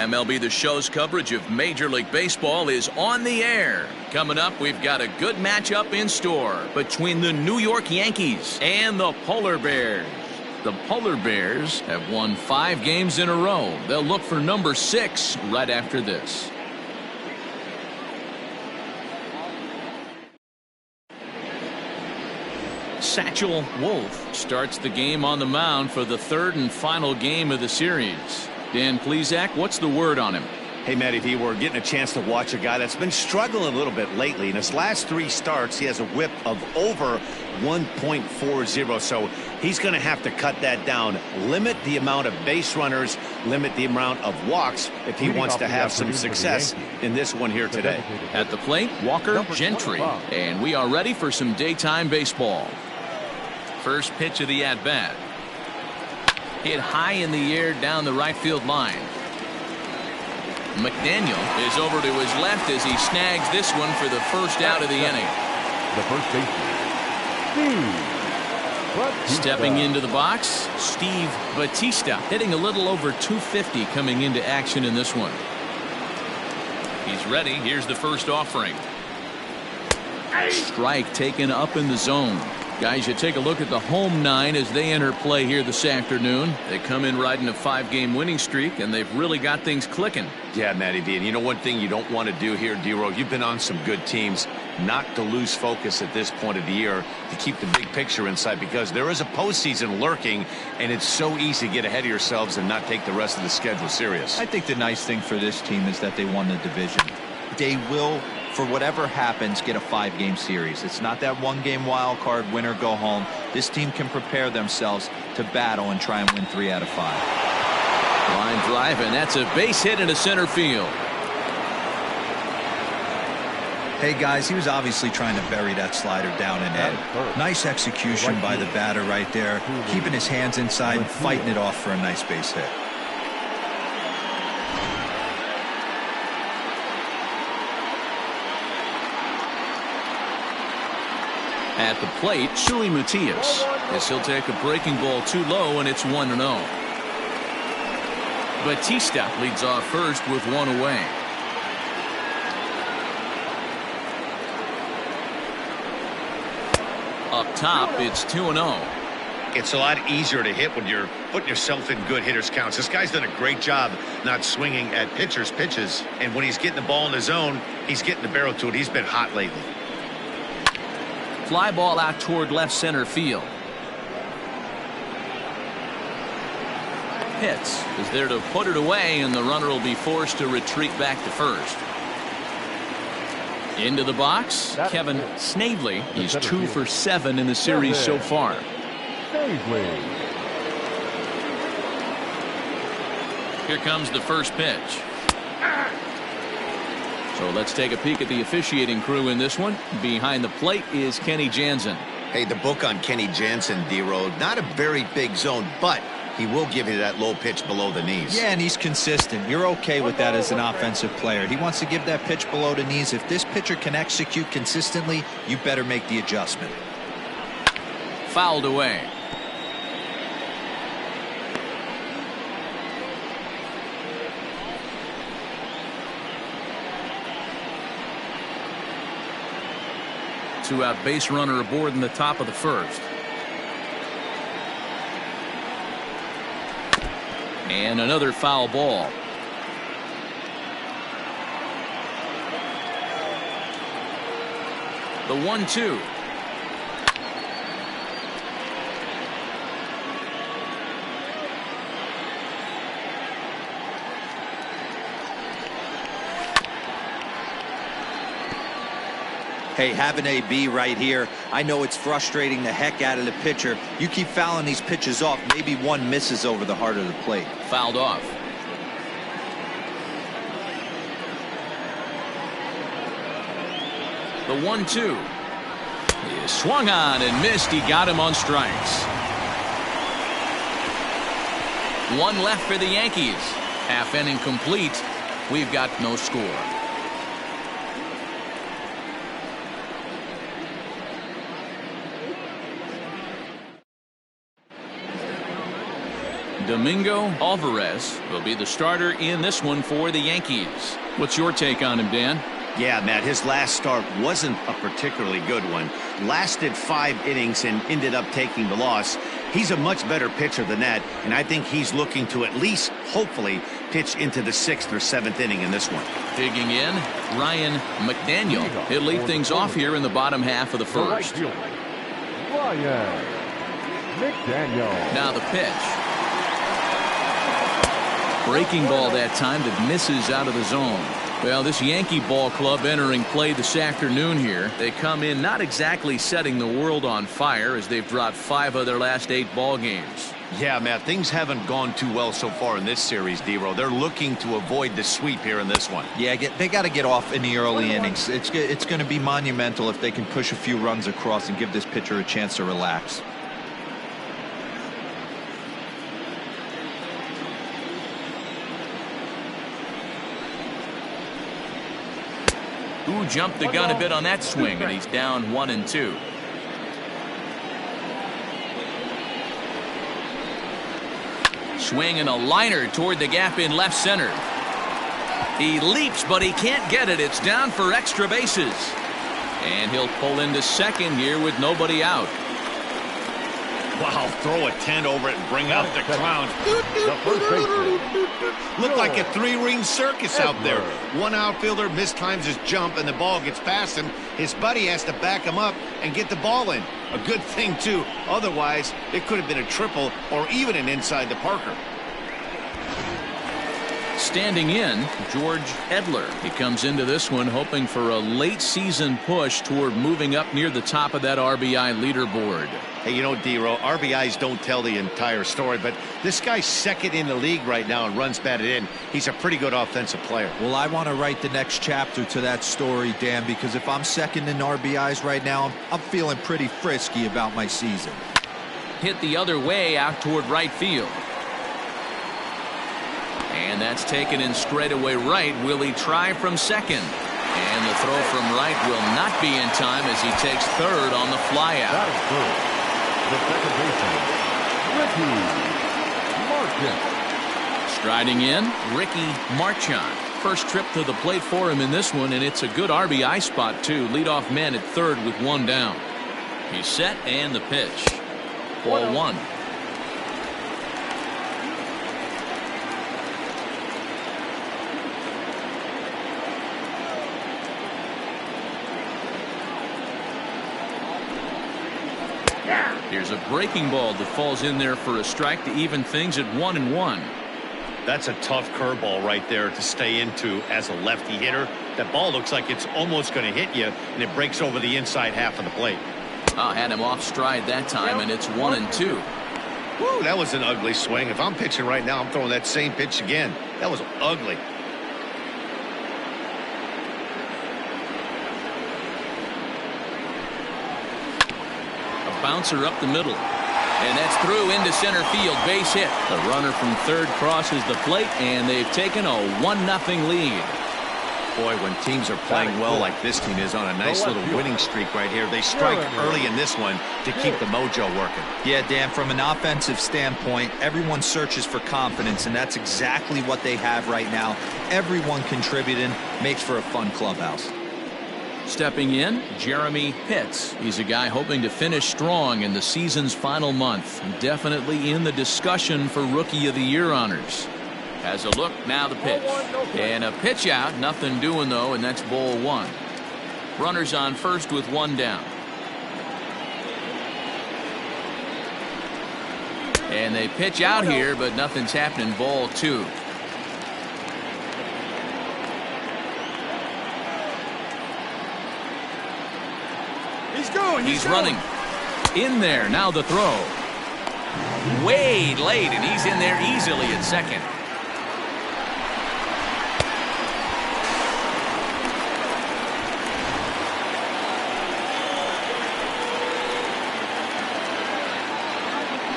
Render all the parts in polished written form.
MLB The Show's coverage of Major League Baseball is on the air. Coming up, we've got a good matchup in store between the New York Yankees and the Polar Bears. The Polar Bears have won 5 games in a row. They'll look for number 6 right after this. Satchel Wolf starts the game on the mound for the 3rd and final game of the series. Dan Plesac, what's the word on him? Hey, Matty V, we're getting a chance to watch a guy that's been struggling a little bit lately. In his last 3 starts, he has a whip of over 1.40, so he's going to have to cut that down, limit the amount of base runners, limit the amount of walks if he wants to have some success in this one here today. At the plate, Walker Gentry, and we are ready for some daytime baseball. First pitch of the at-bat. Hit high in the air down the right field line. McDaniel is over to his left as he snags this one for the first out of the inning. The first baseman, Stepping into the box, Steve Batista, hitting a little over 250 coming into action in this one. He's ready. Here's the first offering. Strike taken up in the zone. Guys, you take a look at the home 9 as they enter play here this afternoon. They come in riding a 5-game winning streak, and they've really got things clicking. Yeah, Matty V, and you know one thing you don't want to do here, D-Row, you've been on some good teams, not to lose focus at this point of the year, to keep the big picture in sight, because there is a postseason lurking, and it's so easy to get ahead of yourselves and not take the rest of the schedule serious. I think the nice thing for this team is that they won the division. They will, for whatever happens, get a 5-game series. It's not that 1-game wild card, win or go home. This team can prepare themselves to battle and try and win 3 out of 5. Line drive, and that's a base hit into center field. Hey guys, he was obviously trying to bury that slider down and in. Nice execution by the batter right there, keeping his hands inside and fighting it off for a nice base hit. At the plate, Shui Matias, as he'll take a breaking ball too low, and it's 1-0. Batista leads off first with 1 away. Up top, it's 2-0. It's a lot easier to hit when you're putting yourself in good hitters counts. This guy's done a great job not swinging at pitchers' pitches, and when he's getting the ball in the zone, he's getting the barrel to it. He's been hot lately. Fly ball out toward left center field. Pitts is there to put it away, and the runner will be forced to retreat back to first. Into the box, Kevin Snavely. He's 2 for 7 in the series so far. Here comes the first pitch. So let's take a peek at the officiating crew in this one. Behind the plate is Kenny Jansen. Hey, the book on Kenny Jansen, D-Road, not a very big zone, but he will give you that low pitch below the knees. Yeah, and he's consistent. You're okay with that as an offensive player. He wants to give that pitch below the knees. If this pitcher can execute consistently, you better make the adjustment. Fouled away. Two-out base runner aboard in the top of the first. And another foul ball. The 1-2. Hey, have an AB right here. I know it's frustrating the heck out of the pitcher. You keep fouling these pitches off, maybe one misses over the heart of the plate. Fouled off. The 1-2. He swung on and missed. He got him on strikes. 1 left for the Yankees. Half inning complete. We've got no score. Domingo Alvarez will be the starter in this one for the Yankees. What's your take on him, Dan? Yeah, Matt, his last start wasn't a particularly good one. Lasted 5 innings and ended up taking the loss. He's a much better pitcher than that, and I think he's looking to at least, hopefully, pitch into the 6th or 7th inning in this one. Digging in, Ryan McDaniel. He'll lead things off here in the bottom half of the first. Ryan McDaniel. Now the pitch. Breaking ball that time that misses out of the zone. Well, this Yankee ball club entering play this afternoon here. They come in not exactly setting the world on fire as they've dropped 5 of their last 8 ball games. Yeah, Matt, things haven't gone too well so far in this series, D-Row. They're looking to avoid the sweep here in this one. Yeah, they got to get off in the early innings. It's going to be monumental if they can push a few runs across and give this pitcher a chance to relax. Who jumped the gun a bit on that swing, and he's down 1-2. Swing and a liner toward the gap in left center. He leaps, but he can't get it. It's down for extra bases. And he'll pull into second here with nobody out. Wow, throw a tent over it and bring out the clowns. The first baseman. Look like a 3-ring circus out there. One outfielder mistimes his jump and the ball gets past him. His buddy has to back him up and get the ball in. A good thing, too. Otherwise, it could have been a triple or even an inside the Parker. Standing in, George Edler. He comes into this one hoping for a late season push toward moving up near the top of that RBI leaderboard. Hey, you know, D-Row, RBIs don't tell the entire story, but this guy's second in the league right now in runs batted in. He's a pretty good offensive player. Well, I want to write the next chapter to that story, Dan, because if I'm second in RBIs right now, I'm feeling pretty frisky about my season. Hit the other way out toward right field. And that's taken in straightaway right. Will he try from second? And the throw from right will not be in time as he takes third on the flyout. That is good. The second baseman, Ricky Martin. Striding in, Ricky Marchant. First trip to the plate for him in this one, and it's a good RBI spot, too. Leadoff man at third with 1 down. He's set, and the pitch. Ball 1. Here's a breaking ball that falls in there for a strike to even things at 1-1. That's a tough curveball right there to stay into as a lefty hitter. That ball looks like it's almost going to hit you, and it breaks over the inside half of the plate. Oh, had him off stride that time, and it's 1-2. Woo, that was an ugly swing. If I'm pitching right now, I'm throwing that same pitch again. That was ugly. Bouncer up the middle, and that's through into center field. Base hit. The runner from third crosses the plate, and they've taken a 1-0 lead. Boy, when teams are playing well like this team is on a nice little winning streak right here, they strike early in this one to keep the mojo working. Yeah, Dan, from an offensive standpoint, everyone searches for confidence, and that's exactly what they have right now. Everyone contributing makes for a fun clubhouse. Stepping in, Jeremy Pitts. He's a guy hoping to finish strong in the season's final month. Definitely in the discussion for Rookie of the Year honors. Has a look, now the pitch. And a pitch out, nothing doing though, and that's ball 1. Runners on first with 1 down. And they pitch out here, but nothing's happening, ball 2. He's running in there. Now the throw. Way late, and he's in there easily at second.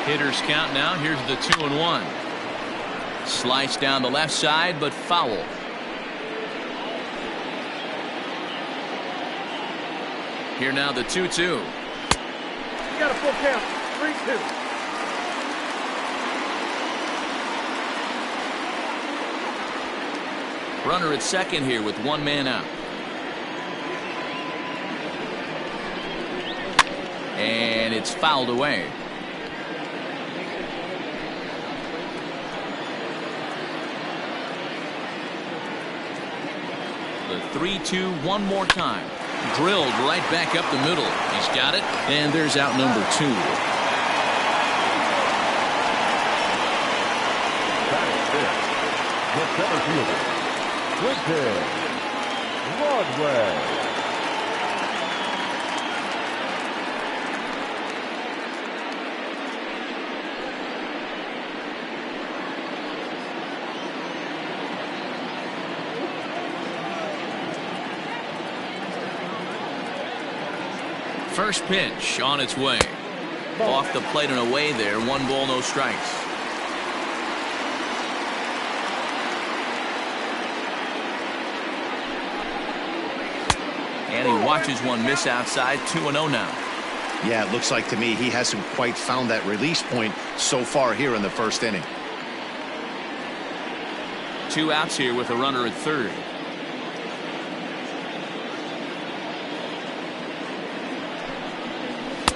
Hitters count now. Here's the 2-1. Slice down the left side, but foul. Here now the 2-2. You got a full count. 3-2. Runner at second here with one man out. And it's fouled away. The 3-2 one more time. Drilled right back up the middle. He's got it. And there's out number 2. The center fielder, Quinton Broadway. First pitch on its way. Off the plate and away there. 1 ball, no strikes. And he watches one miss outside. 2-0 now. Yeah, it looks like to me he hasn't quite found that release point so far here in the first inning. 2 outs here with a runner at third.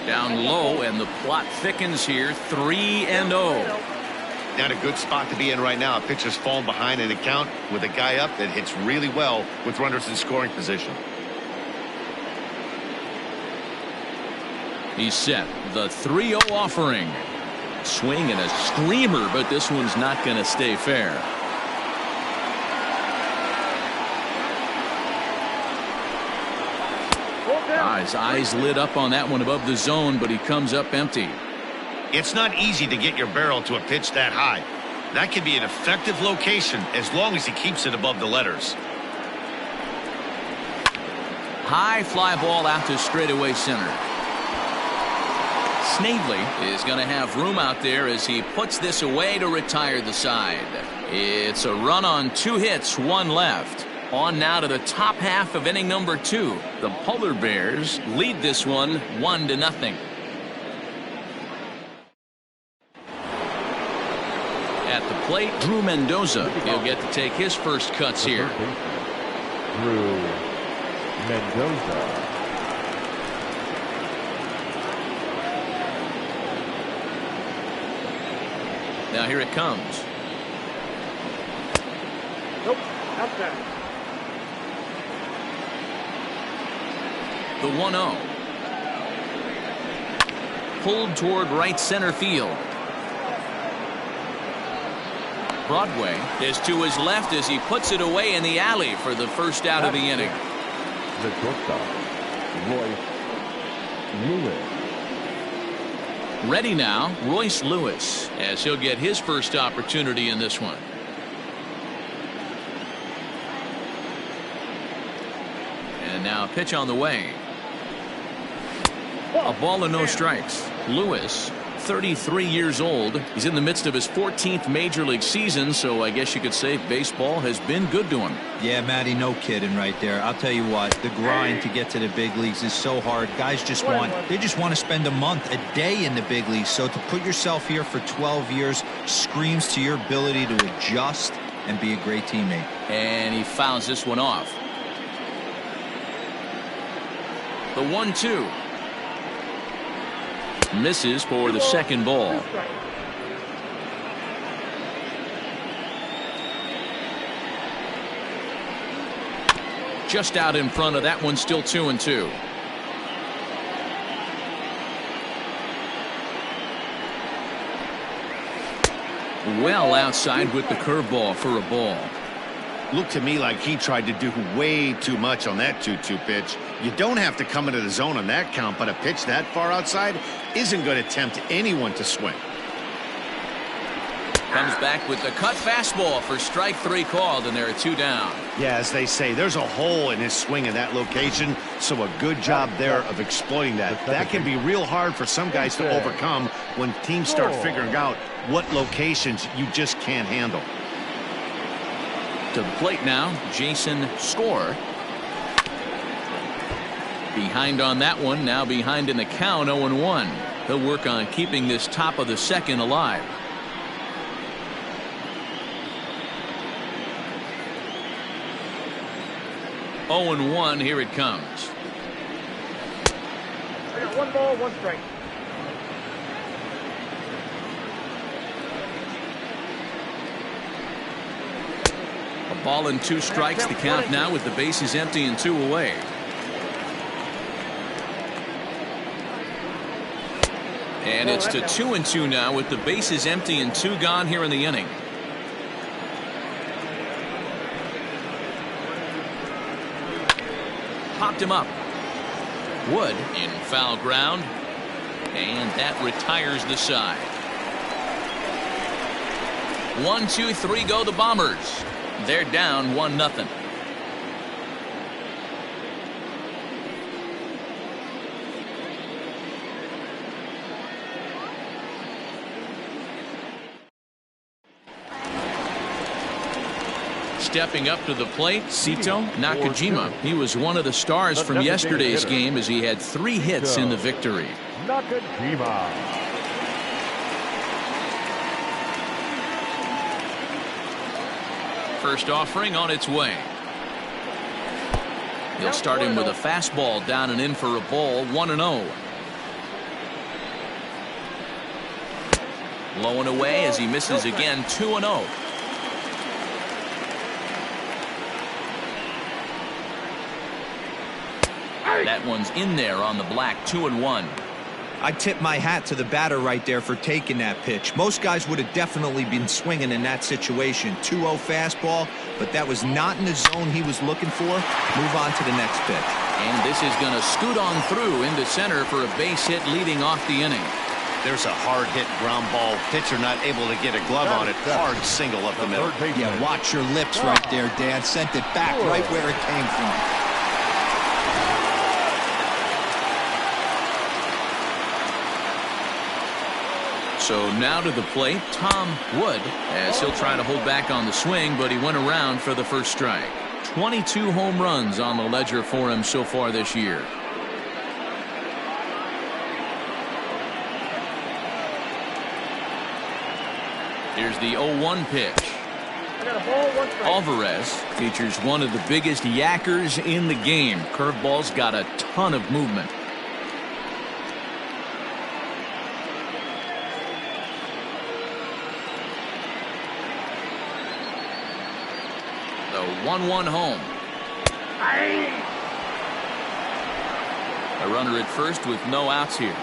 Down low, and the plot thickens here. 3-0. Not a good spot to be in right now. A pitcher's falling behind in a count with a guy up that hits really well with runners in scoring position. He's set. The 3-0 offering. Swing and a screamer, but this one's not going to stay fair. His eyes lit up on that one above the zone, but he comes up empty. It's not easy to get your barrel to a pitch that high. That can be an effective location as long as he keeps it above the letters. High fly ball out to straightaway center. Snavely is going to have room out there as he puts this away to retire the side. It's a run on 2 hits, 1 left. On now to the top half of inning number 2. The Polar Bears lead this one 1-0. At the plate, Drew Mendoza. He'll get to take his first cuts here. Drew Mendoza. Now here it comes. Nope, outside. The 1-0. Pulled toward right center field. Broadway is to his left as he puts it away in the alley for the first out of the inning. The shortstop, Royce Lewis. Ready now, Royce Lewis, as he'll get his first opportunity in this one. And now a pitch on the way. A ball and no strikes. Lewis, 33 years old. He's in the midst of his 14th major league season, so I guess you could say baseball has been good to him. Yeah, Matty, no kidding right there. I'll tell you what, the grind to get to the big leagues is so hard. Guys just want to spend a month, a day in the big leagues. So to put yourself here for 12 years screams to your ability to adjust and be a great teammate. And he fouls this one off. The 1-2. Misses for the second ball. Just out in front of that one, still 2-2. Well outside with the curveball for a ball. Looked to me like he tried to do way too much on that 2-2 pitch. You don't have to come into the zone on that count, but a pitch that far outside isn't going to tempt anyone to swing. Comes back with the cut fastball for strike 3 called, and there are 2 down. Yeah, as they say, there's a hole in his swing in that location, so a good job there of exploiting that. That can be real hard for some guys to overcome when teams start figuring out what locations you just can't handle. To the plate now, Jason Score. Behind on that one, now behind in the count, 0-1. He'll work on keeping this top of the second alive. 0-1. Here it comes. I got 1 ball, 1 strike. A ball and 2 strikes. The count now with the bases empty and 2 away. And it's to 2-2 now with the bases empty and 2 gone here in the inning. Popped him up. Wood in foul ground, and that retires the side. 1, 2, 3 go the Bombers. They're down 1-0. Stepping up to the plate, Sito Nakajima. He was one of the stars from yesterday's game as he had 3 hits in the victory. Nakajima. First offering on its way. He'll start him with a fastball down and in for a ball. 1-0. Low and away as he misses again. 2-0. That one's in there on the black. 2-1. I tip my hat to the batter right there for taking that pitch. Most guys would have definitely been swinging in that situation. 2-0 fastball, but that was not in the zone he was looking for. Move on to the next pitch. And this is going to scoot on through into center for a base hit leading off the inning. There's a hard hit ground ball. Pitcher not able to get a glove on it. Hard single up the middle. Yeah, watch your lips right there, Dad. Sent it back right where it came from. So now to the plate, Tom Wood, as he'll try to hold back on the swing, but he went around for the first strike. 22 home runs on the ledger for him so far this year. Here's the 0-1 pitch. Alvarez features one of the biggest yackers in the game. Curveball's got a ton of movement. The 1-1 home. A runner at first with no outs here.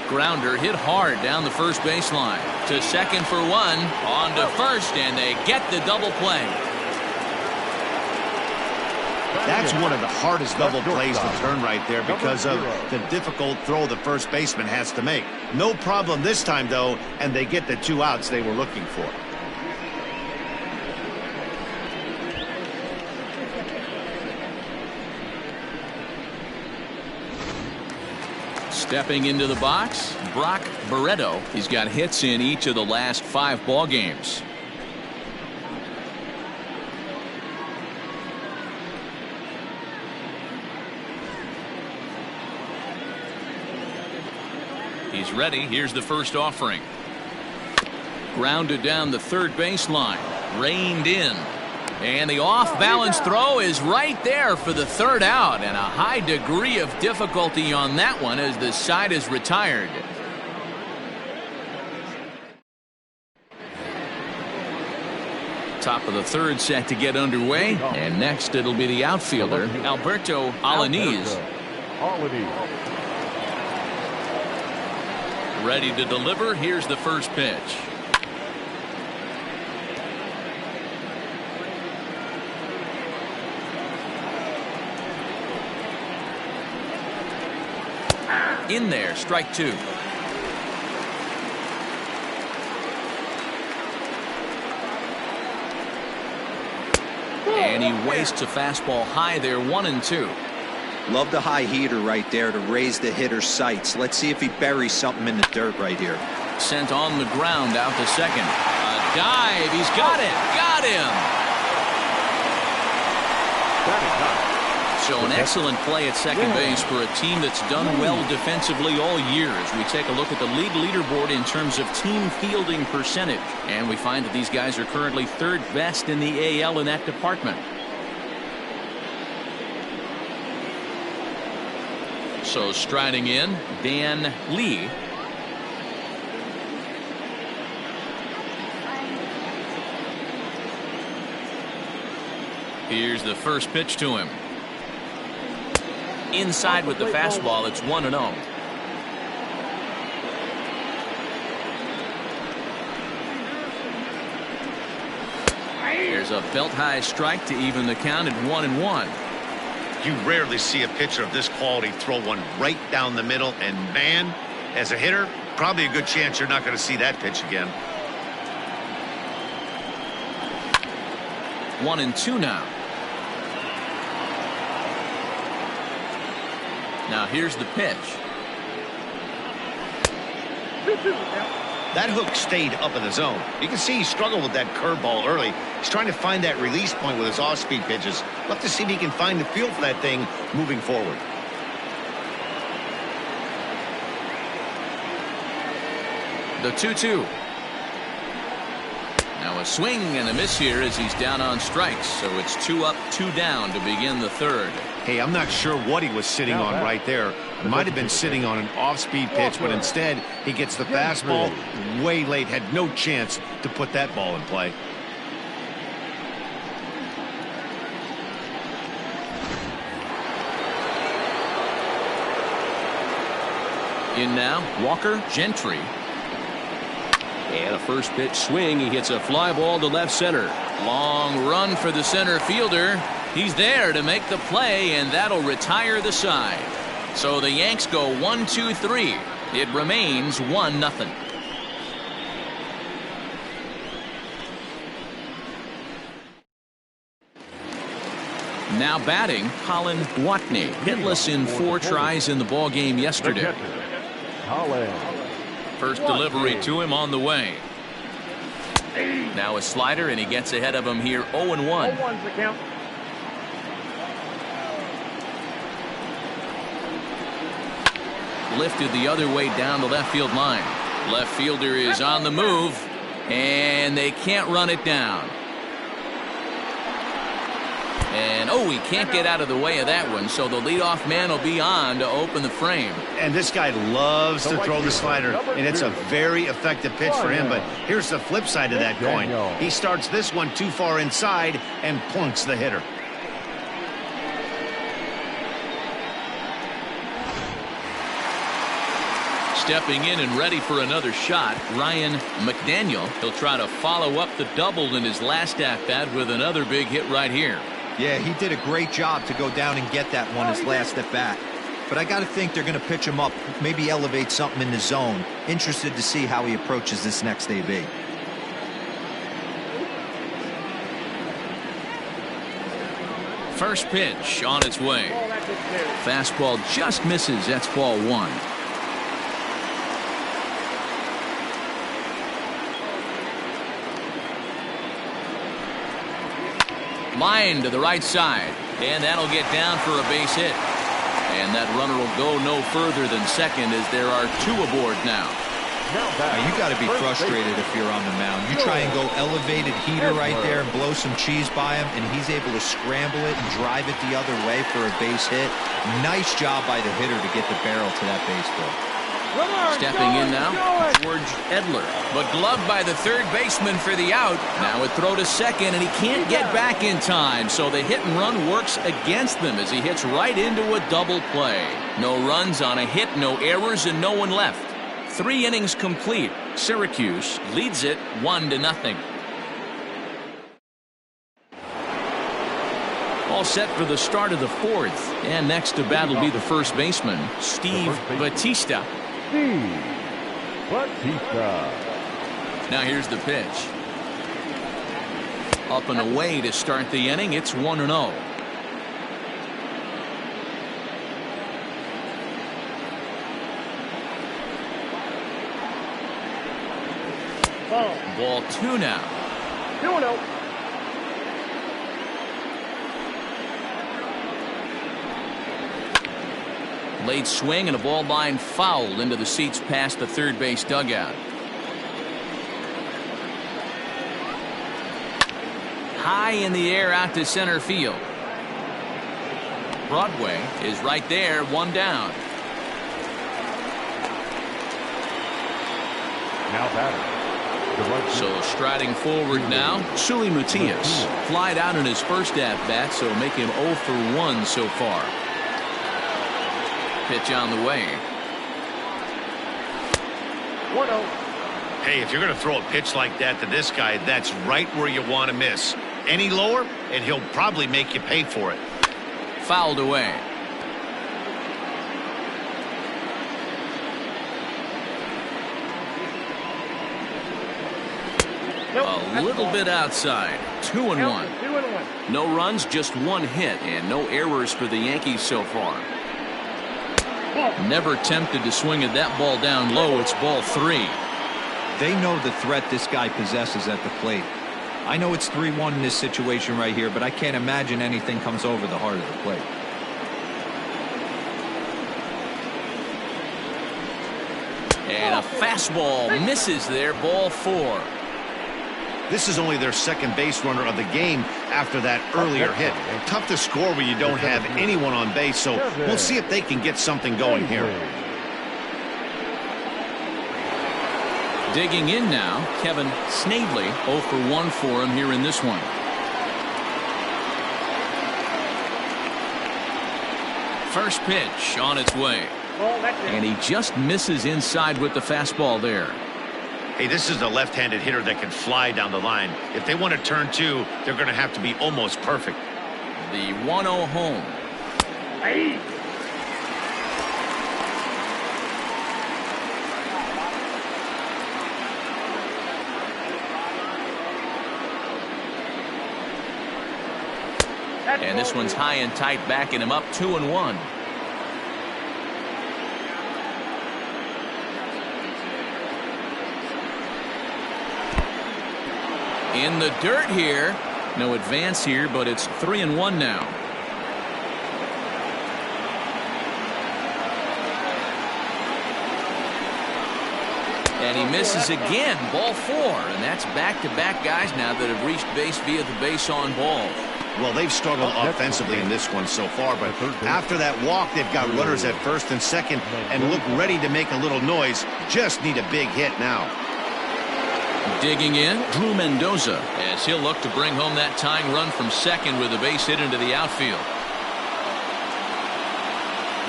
Grounder hit hard down the first baseline. To second for 1. On to first, and they get the double play. That's one of the hardest double plays to turn right there because of the difficult throw the first baseman has to make. No problem this time, though, and they get the 2 outs they were looking for. Stepping into the box, Brock Barreto. He's got hits in each of the last 5 ball games. He's ready. Here's the first offering. Grounded down the third baseline. Reined in. And the off-balance throw is right there for the 3rd out. And a high degree of difficulty on that one as the side is retired. Top of the 3rd set to get underway. And next it'll be the outfielder, Alberto Alaniz. Ready to deliver. Here's the first pitch. In there, strike 2. And he wastes a fastball high there. 1-2. Love the high heater right there to raise the hitter's sights. Let's see if he buries something in the dirt right here. Sent on the ground out to second. A dive. He's got it. Got him. So an excellent play at second base for a team that's done well defensively all year. As we take a look at the league leaderboard in terms of team fielding percentage, and we find that these guys are currently third best in the AL in that department. So striding in, Dan Lee. Here's the first pitch to him. Inside with the fastball. It's 1-0. There's a belt-high strike to even the count at 1-1. You rarely see a pitcher of this quality throw one right down the middle, and man, as a hitter, probably a good chance you're not going to see that pitch again. 1-2 now. Now here's the pitch. That hook stayed up in the zone. You can see he struggled with that curveball early. He's trying to find that release point with his off-speed pitches. We'll have to see if he can find the feel for that thing moving forward. The 2-2. Now a swing and a miss here as he's down on strikes. So it's 2 up, 2 down to begin the third. Hey, I'm not sure what he was sitting on right there. It might have been sitting on an off-speed pitch, but instead he gets the fastball way late. Had no chance to put that ball in play. In now, Walker Gentry. And a first pitch swing. He hits a fly ball to left center. Long run for the center fielder. He's there to make the play, and that'll retire the side. So the Yanks go 1-2-3. It remains 1-0. Now batting, Colin Watney. Hitless in 4 tries in the ball game yesterday. First delivery to him on the way. Now a slider, and he gets ahead of him here. 0-1. Lifted the other way down the left field line. Left fielder is on the move, and they can't run it down. And he can't get out of the way of that one, so the leadoff man will be on to open the frame. And this guy loves to throw the slider, and it's a very effective pitch for him. But here's the flip side of that coin. He starts this one too far inside and plunks the hitter. Stepping in and ready for another shot, Ryan McDaniel. He'll try to follow up the double in his last at-bat with another big hit right here. Yeah, he did a great job to go down and get that one his last at-bat. But I got to think they're going to pitch him up, maybe elevate something in the zone. Interested to see how he approaches this next AB. First pitch on its way. Fastball just misses. That's ball 1. Line to the right side, and that'll get down for a base hit. And that runner will go no further than second as there are 2 aboard now. You got to be frustrated if you're on the mound. You try and go elevated heater right there and blow some cheese by him, and he's able to scramble it and drive it the other way for a base hit. Nice job by the hitter to get the barrel to that baseball. Stepping in now, George Edler, but gloved by the third baseman for the out. Now a throw to second, and he can't get back in time, so the hit and run works against them as he hits right into a double play. No runs on a hit, no errors, and no one left. 3 innings complete. Syracuse leads it 1-0. All set for the start of the 4th, and next to bat will be the first baseman, Steve Batista. Now here's the pitch. Up and away to start the inning. It's 1-0. Ball 2 now. 2-0. Late swing and a ball line foul into the seats past the third base dugout. High in the air out to center field. Broadway is right there, one down. Now batter. So striding forward now, Sully Matias. Flied out in his first at-bat, so make him 0 for 1 so far. Pitch on the way. 1-0. Hey, if you're going to throw a pitch like that to this guy, that's right where you want to miss. Any lower, and he'll probably make you pay for it. Fouled away. A little bit outside. 2-1. 2-1. No runs, just one hit, and no errors for the Yankees so far. Never tempted to swing at that ball down low. It's ball 3. They know the threat this guy possesses at the plate. I know it's 3-1 in this situation right here, but I can't imagine anything comes over the heart of the plate. And a fastball misses there, ball 4. This is only their second base runner of the game after that earlier hit. Tough to score when you don't have anyone on base, so we'll see if they can get something going here. Digging in now, Kevin Snavely. 0 for 1 for him here in this one. First pitch on its way. And he just misses inside with the fastball there. Hey, this is a left-handed hitter that can fly down the line. If they want to turn 2, they're going to have to be almost perfect. The 1-0 home. Hey. And this one's high and tight, backing him up 2-1. In the dirt here. No advance here, but it's 3-1 now. And he misses again. Ball 4. And that's back-to-back guys now that have reached base via the base on balls. Well, they've struggled offensively in this one so far, but after that walk, they've got runners at first and second and look ready to make a little noise. Just need a big hit now. Digging in, Drew Mendoza, as he'll look to bring home that tying run from second with a base hit into the outfield.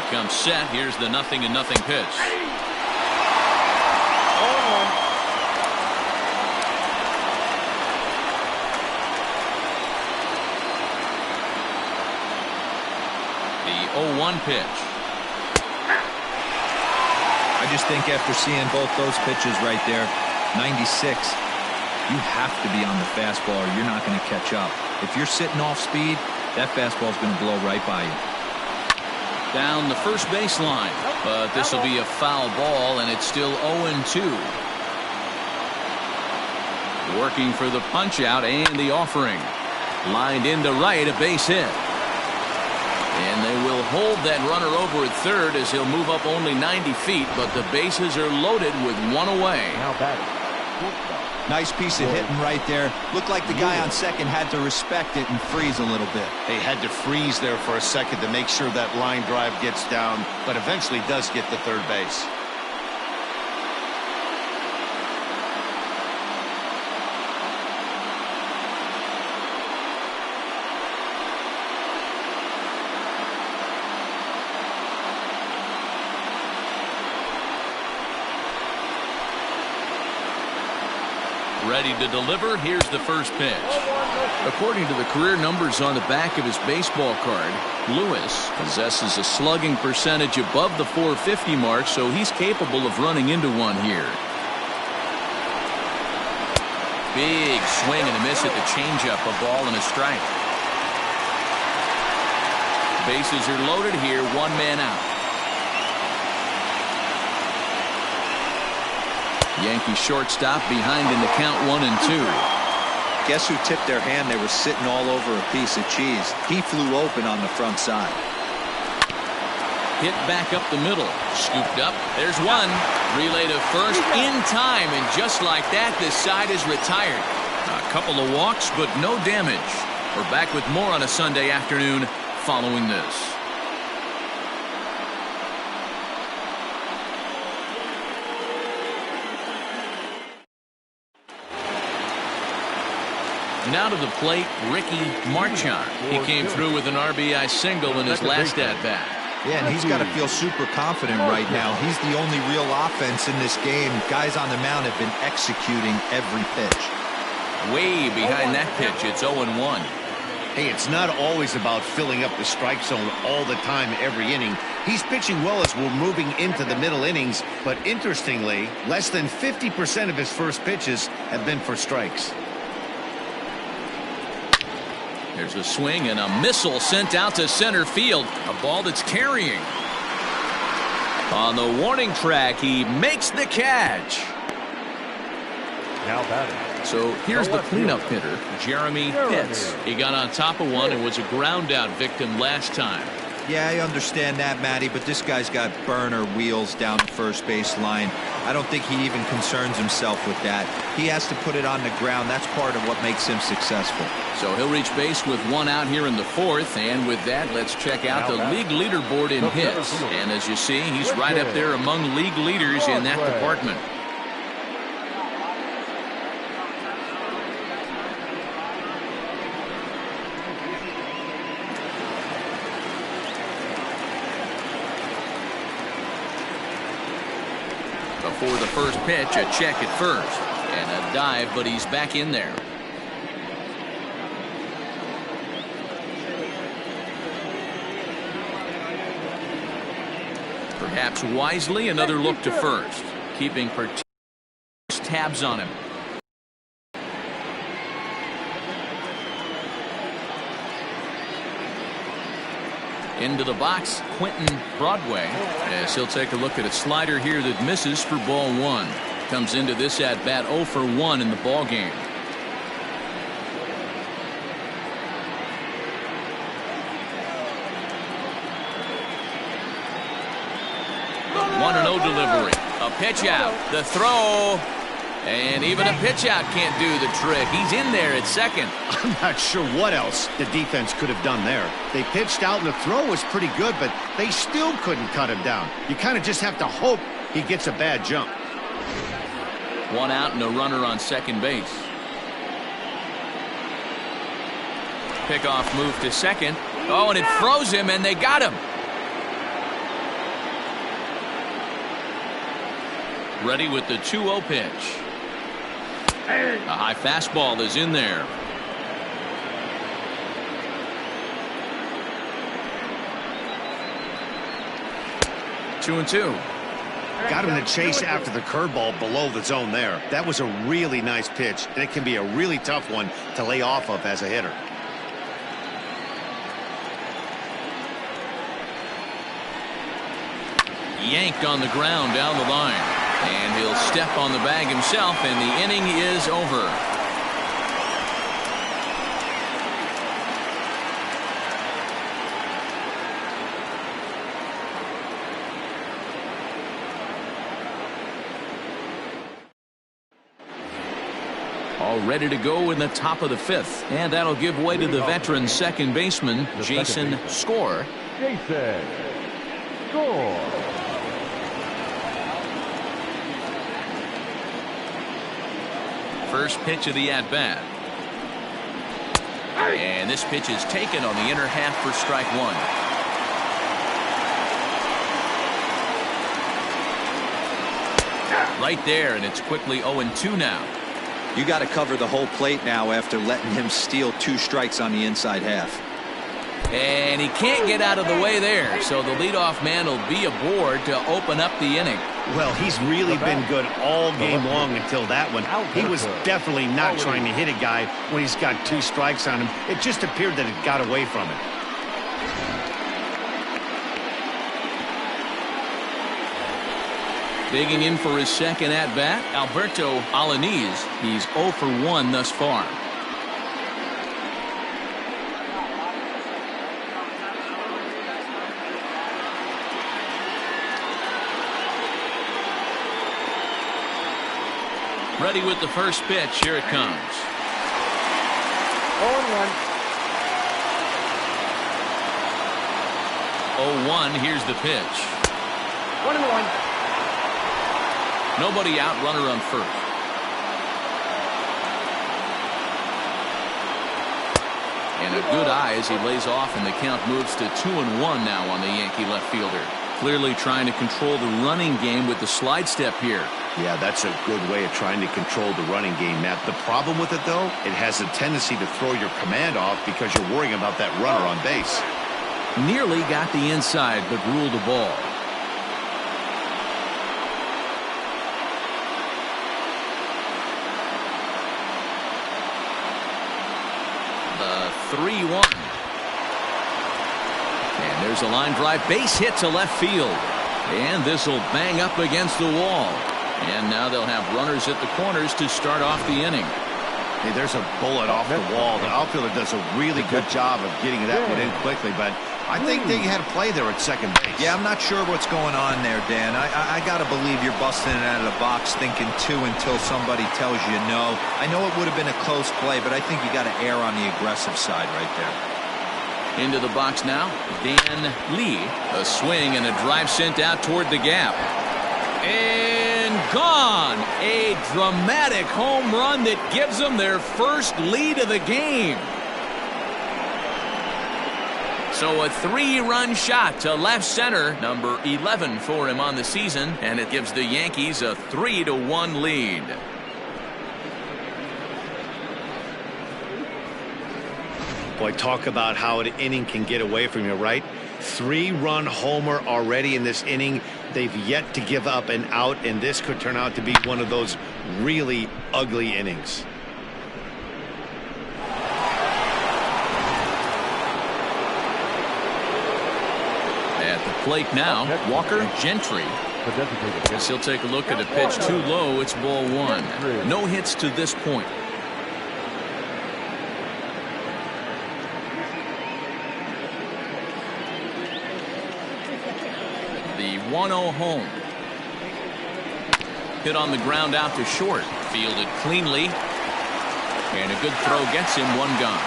Becomes set. Here's the 0-0 pitch. The 0-1 pitch. I just think after seeing both those pitches right there, 96, you have to be on the fastball or you're not going to catch up. If you're sitting off speed, that fastball is going to blow right by you. Down the first baseline, but this will be a foul ball, and it's still 0-2. Working for the punch out and the offering. Lined into right, a base hit. And they will hold that runner over at third as he'll move up only 90 feet, but the bases are loaded with one away. Now batter. Nice piece of hitting right there. Looked like the guy on second had to respect it and freeze a little bit. They had to freeze there for a second to make sure that line drive gets down, but eventually does get to third base. Ready to deliver. Here's the first pitch. According to the career numbers on the back of his baseball card, Lewis possesses a slugging percentage above the .450 mark, so he's capable of running into one here. Big swing and a miss at the changeup, a ball and a strike. Bases are loaded here, one man out. Yankee shortstop behind in the count 1-2. Guess who tipped their hand? They were sitting all over a piece of cheese. He flew open on the front side. Hit back up the middle. Scooped up. There's one. Relay to first in time. And just like that, this side is retired. A couple of walks, but no damage. We're back with more on a Sunday afternoon following this. Now to the plate, Ricky Marchand. He came through with an RBI single in his last at-bat. Yeah, and he's got to feel super confident right now. He's the only real offense in this game. Guys on the mound have been executing every pitch. Way behind that pitch, it's 0-1. Hey, it's not always about filling up the strike zone all the time every inning. He's pitching well as we're moving into the middle innings, but interestingly, less than 50% of his first pitches have been for strikes. There's a swing and a missile sent out to center field. A ball that's carrying. On the warning track, he makes the catch. Now batting. So here's the cleanup hitter, Jeremy Pitts. He got on top of one and was a ground out victim last time. Yeah, I understand that, Matty, but this guy's got burner wheels down the first base line. I don't think he even concerns himself with that. He has to put it on the ground. That's part of what makes him successful. So he'll reach base with one out here in the fourth. And with that, let's check out the league leaderboard in hits. And as you see, he's right up there among league leaders in that department. Before the first pitch, a check at first. And a dive, but he's back in there. Perhaps wisely, another look to first. Keeping tabs on him. Into the box, Quentin Broadway, as he'll take a look at a slider here that misses for ball one. Comes into this at bat 0 for 1 in the ball game. The 1-0 delivery. A pitch out. The throw. And even a pitch out can't do the trick. He's in there at second. I'm not sure what else the defense could have done there. They pitched out and the throw was pretty good, but they still couldn't cut him down. You kind of just have to hope he gets a bad jump. One out and a runner on second base. Pickoff move to second. Oh, and it froze him, and they got him. Ready with the 2-0 pitch. A high fastball is in there. Two and two. Got him to chase after the curveball below the zone there. That was a really nice pitch, and it can be a really tough one to lay off of as a hitter. Yanked on the ground down the line. And he'll step on the bag himself, and the inning is over. All ready to go in the top of the fifth. And that'll give way to the veteran second baseman, Jason Score. Jason Score. First pitch of the at-bat. And this pitch is taken on the inner half for strike one. Right there, and it's quickly 0-2 now. You got to cover the whole plate now after letting him steal 2 strikes on the inside half. And he can't get out of the way there, so the leadoff man will be aboard to open up the inning. Well, he's really been good all game long until that one. He was definitely not trying to hit a guy when he's got 2 strikes on him. It just appeared that it got away from him. Digging in for his second at-bat, Alberto Alanis. He's 0 for 1 thus far. Ready with the first pitch. Here it comes. 0-1. 0-1. Here's the pitch. 1-1. Nobody out. Runner on first. And a good eye as he lays off, and the count moves to 2-1 now on the Yankee left fielder. Clearly trying to control the running game with the slide step here. Yeah, that's a good way of trying to control the running game, Matt. The problem with it, though, it has a tendency to throw your command off because you're worrying about that runner on base. Nearly got the inside, but ruled a ball. The 3-1. And there's a line drive. Base hit to left field. And this will bang up against the wall. And now they'll have runners at the corners to start off the inning. Hey, there's a bullet off the wall. The outfielder does a really good job of getting that one in quickly, but I think they had a play there at second base. Yeah, I'm not sure what's going on there, Dan. I got to believe you're busting it out of the box thinking two until somebody tells you no. I know it would have been a close play, but I think you got to err on the aggressive side right there. Into the box now, Dan Lee. A swing and a drive sent out toward the gap. And gone. A dramatic home run that gives them their first lead of the game. So a 3-run shot to left center, number 11 for him on the season, and it gives the Yankees a 3-1 lead. Boy, talk about how an inning can get away from you, right? 3-run homer already in this inning. They've yet to give up an out, and this could turn out to be one of those really ugly innings. At the plate now, Walker Gentry. Guess he'll take a look at a pitch too low. It's ball one. No hits to this point. The 1-0 home. Hit on the ground out to short. Fielded cleanly. And a good throw gets him one gone.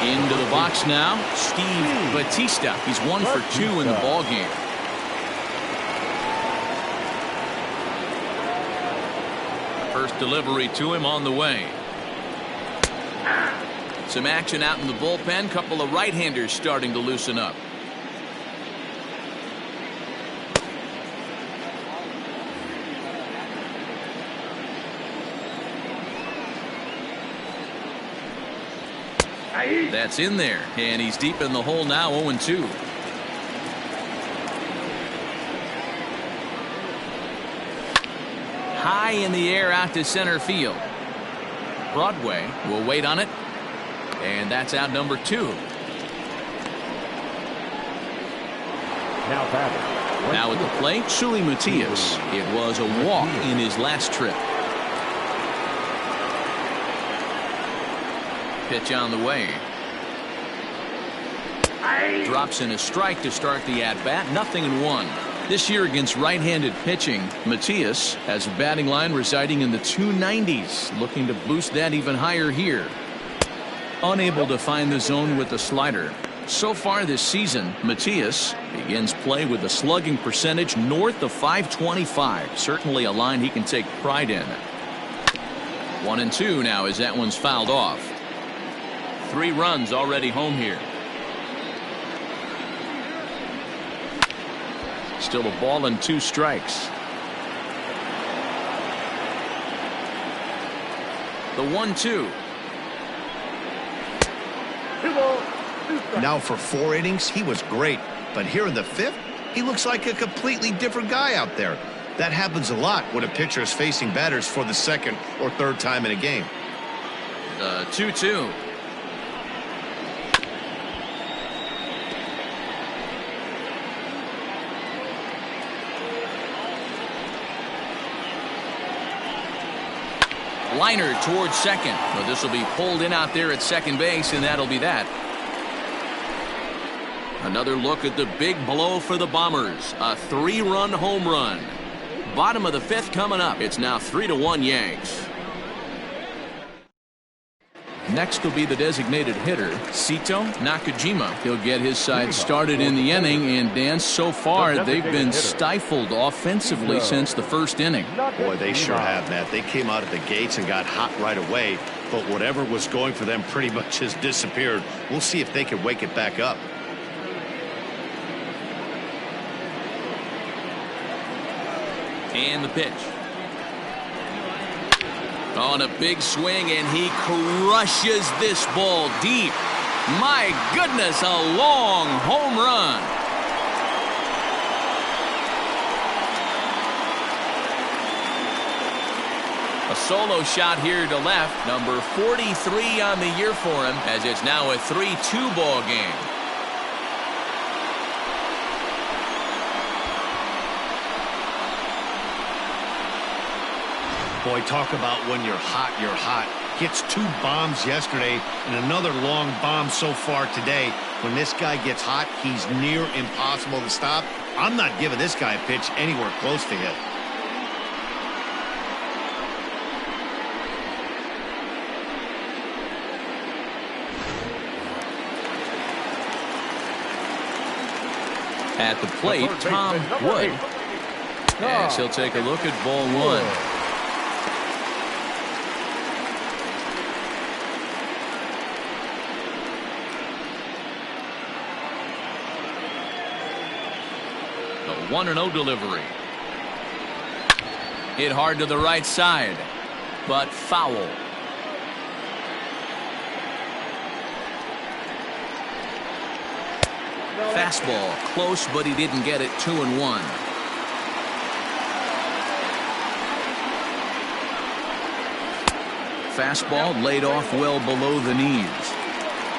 Into the box now, Steve Batista. He's 1 for 2 in the ball game. First delivery to him on the way. Some action out in the bullpen. Couple of right-handers starting to loosen up. That's in there, and he's deep in the hole now, 0-2. High in the air out to center field. Broadway will wait on it, and that's out number 2. Now at the plate, Suli Matias. It was a walk in his last trip. Pitch on the way. Drops in a strike to start the at-bat. 0-1. This year against right-handed pitching, Matias has a batting line residing in the 290s. Looking to boost that even higher here. Unable to find the zone with the slider. So far this season, Matias begins play with a slugging percentage north of .525. Certainly a line he can take pride in. 1-2 now as that one's fouled off. 3 runs already home here. Still a ball and 2 strikes. The 1-2. Now for 4 innings, he was great. But here in the 5th, he looks like a completely different guy out there. That happens a lot when a pitcher is facing batters for the 2nd or 3rd time in a game. The 2-2. Liner towards second. But this will be pulled in out there at second base, and that'll be that. Another look at the big blow for the Bombers. A 3-run home run. Bottom of the 5th coming up. It's now 3-1 Yanks. Next will be the designated hitter, Sito Nakajima. He'll get his side started in the inning, and Dan, so far they've been stifled offensively since the first inning. Boy, they sure have, Matt. They came out of the gates and got hot right away, but whatever was going for them pretty much has disappeared. We'll see if they can wake it back up. And the pitch. On a big swing, and he crushes this ball deep. My goodness, a long home run. A solo shot here to left. Number 43 on the year for him, as it's now a 3-2 ball game. Boy, talk about when you're hot, you're hot. Gets 2 bombs yesterday and another long bomb so far today. When this guy gets hot, he's near impossible to stop. I'm not giving this guy a pitch anywhere close to hit. At the plate, Tom Wood. Yes, he'll take a look at ball 1. A 1-0 delivery. Hit hard to the right side, but foul. Fastball close, but he didn't get it. 2-1. Fastball laid off well below the knees.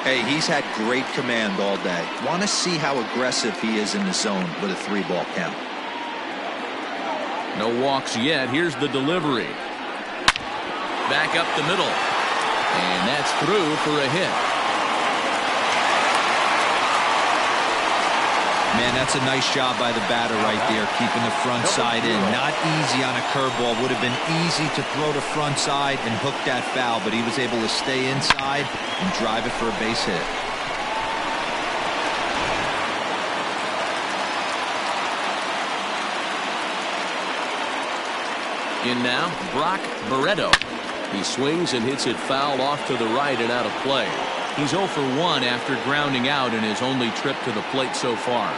Hey, he's had great command all day. Want to see how aggressive he is in the zone with a 3-ball count. No walks yet. Here's the delivery. Back up the middle. And that's through for a hit. Man, that's a nice job by the batter right there, keeping the front side in. Not easy on a curveball. Would have been easy to throw the front side and hook that foul, but he was able to stay inside and drive it for a base hit. In now, Brock Barreto. He swings and hits it foul off to the right and out of play. He's 0 for 1 after grounding out in his only trip to the plate so far.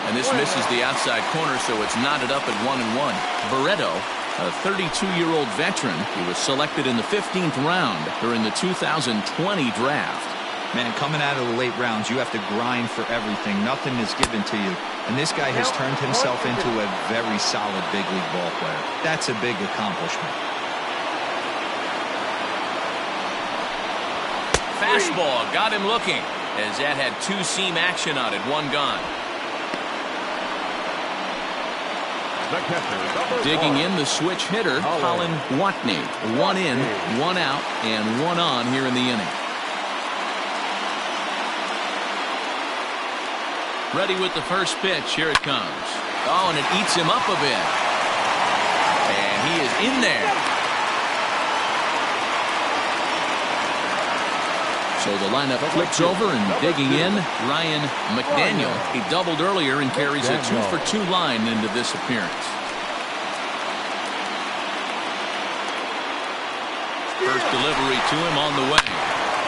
And this misses the outside corner, so it's knotted up at 1-1. Barreto, a 32-year-old veteran, he was selected in the 15th round during the 2020 draft. Man, coming out of the late rounds, you have to grind for everything. Nothing is given to you. And this guy has turned himself into a very solid big league ball player. That's a big accomplishment. Fastball got him looking, as that had 2-seam action on it. 1 gone. Digging in, the switch hitter, Colin Watney. 1 in, 1 out, and 1 on here in the inning. Ready with the first pitch. Here it comes. Oh, and it eats him up a bit. And he is in there. So the lineup flips over, and digging in, Ryan McDaniel. He doubled earlier and carries a 2-for-2 line into this appearance. First delivery to him on the way.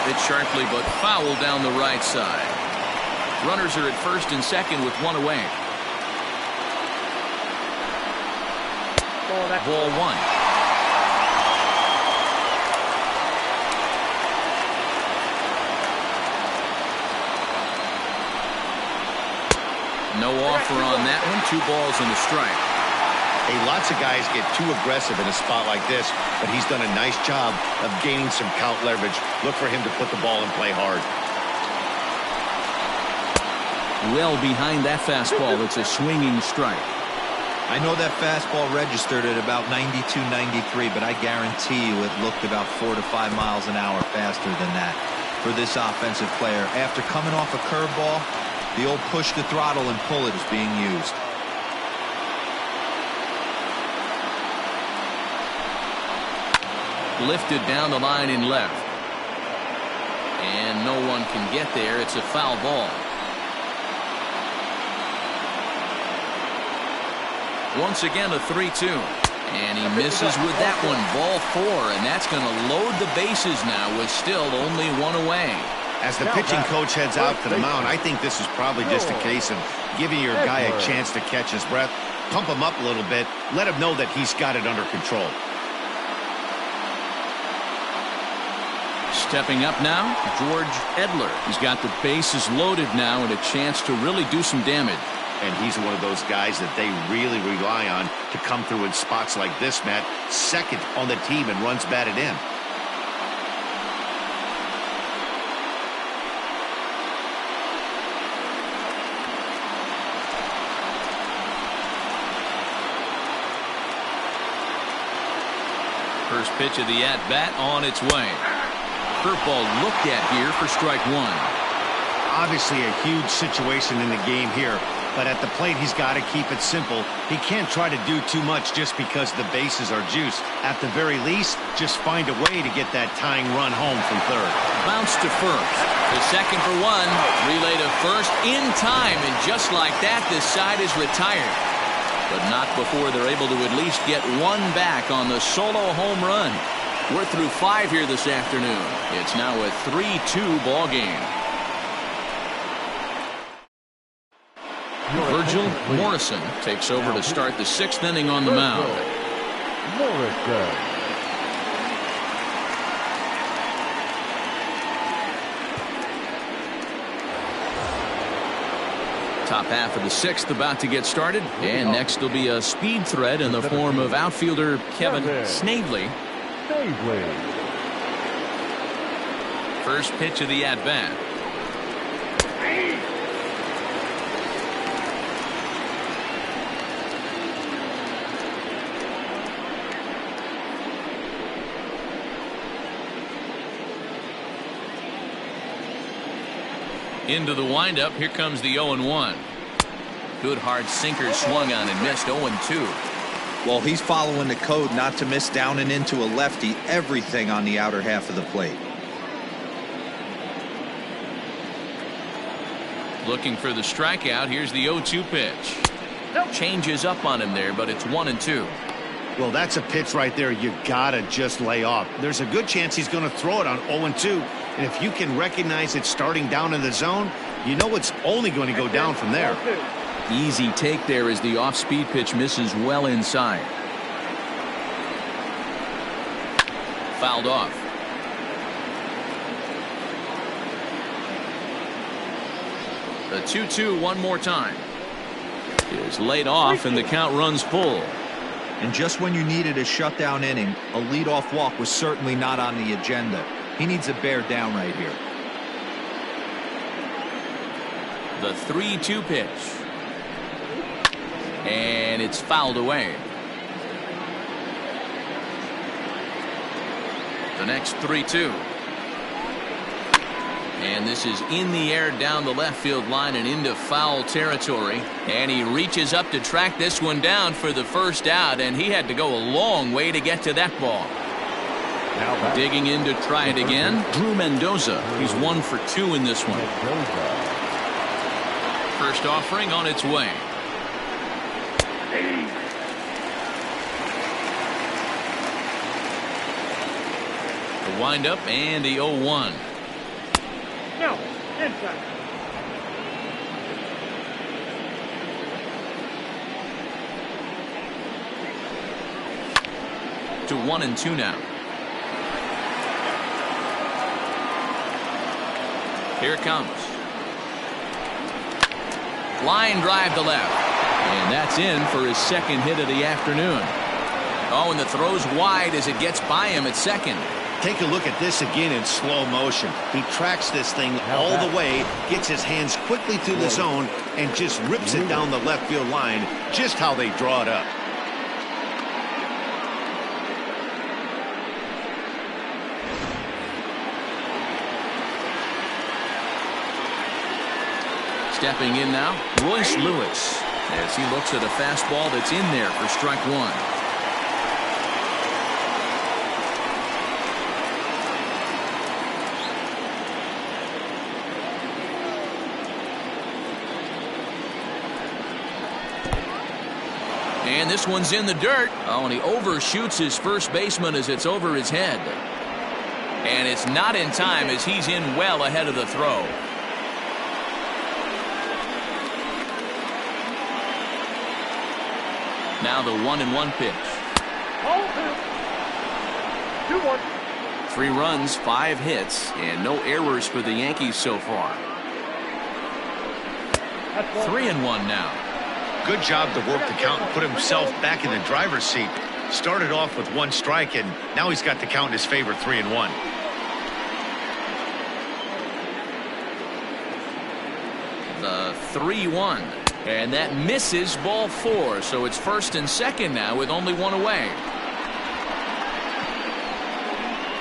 Hit sharply but foul down the right side. Runners are at first and second with 1 away. Ball 1. No offer on that one. 2 balls and a strike. Hey, lots of guys get too aggressive in a spot like this, but he's done a nice job of gaining some count leverage. Look for him to put the ball in play hard. Well behind that fastball. It's a swinging strike. I know that fastball registered at about 92, 93, but I guarantee you it looked about 4 to 5 miles an hour faster than that for this offensive player. After coming off a curveball, the old push the throttle and pull it is being used. Lifted down the line in left. And no one can get there. It's a foul ball. Once again, a 3-2. And he misses with that one. Ball 4. And that's going to load the bases now with still only one away. As the pitching coach heads out to the mound, I think this is probably just a case of giving your guy a chance to catch his breath, pump him up a little bit, let him know that he's got it under control. Stepping up now, George Edler. He's got the bases loaded now and a chance to really do some damage. And he's one of those guys that they really rely on to come through in spots like this, Matt. Second on the team and runs batted in. First pitch of the at-bat on its way. Curveball looked at here for strike 1. Obviously a huge situation in the game here, but at the plate he's got to keep it simple. He can't try to do too much just because the bases are juiced. At the very least, just find a way to get that tying run home from third. Bounce to first. The second for 1. Relay to first in time, and just like that, this side is retired. But not before they're able to at least get one back on the solo home run. We're through 5 here this afternoon. It's now a 3-2 ball game. Virgil Morrison takes over to start the 6th inning on the mound. Morrison. Top half of the 6th about to get started, and next will be a speed threat in the form of outfielder Kevin Snavely. First pitch of the at-bat. Into the windup. Here comes the 0-1. Good hard sinker swung on and missed. 0-2. Well, he's following the code not to miss down and into a lefty. Everything on the outer half of the plate. Looking for the strikeout. Here's the 0-2 pitch. Changes up on him there, but it's 1-2. Well, that's a pitch right there you gotta just lay off. There's a good chance he's going to throw it on 0-2. And if you can recognize it starting down in the zone, you know it's only going to go down from there. Easy take there as the off-speed pitch misses well inside. Fouled off. The 2-2 one more time. Is laid off and the count runs full. And just when you needed a shutdown inning, a leadoff walk was certainly not on the agenda. He needs to bear down right here. The 3-2 pitch. And it's fouled away. The next 3-2. And this is in the air down the left field line and into foul territory. And he reaches up to track this one down for the first out, and he had to go a long way to get to that ball. Now digging in to try it again, Drew Mendoza. He's 1 for 2 in this one. First offering on its way. The windup and the 0-1. No, inside. To 1-2 now. Here it comes. Line drive to left. And that's in for his second hit of the afternoon. Oh, and the throw's wide as it gets by him at second. Take a look at this again in slow motion. He tracks this thing all the way, gets his hands quickly through the zone, and just rips it down the left field line, just how they draw it up. Stepping in now, Royce Lewis, as he looks at a fastball that's in there for strike one. And this one's in the dirt. Oh, and he overshoots his first baseman as it's over his head. And it's not in time as he's in well ahead of the throw. Now the 1-1 pitch. 2-1. 3 runs, 5 hits, and no errors for the Yankees so far. 3-1 now. Good job to work the count and put himself back in the driver's seat. Started off with 1 strike, and now he's got the count in his favor, 3-1. The 3-1. And that misses, ball 4. So it's first and second now with only 1 away.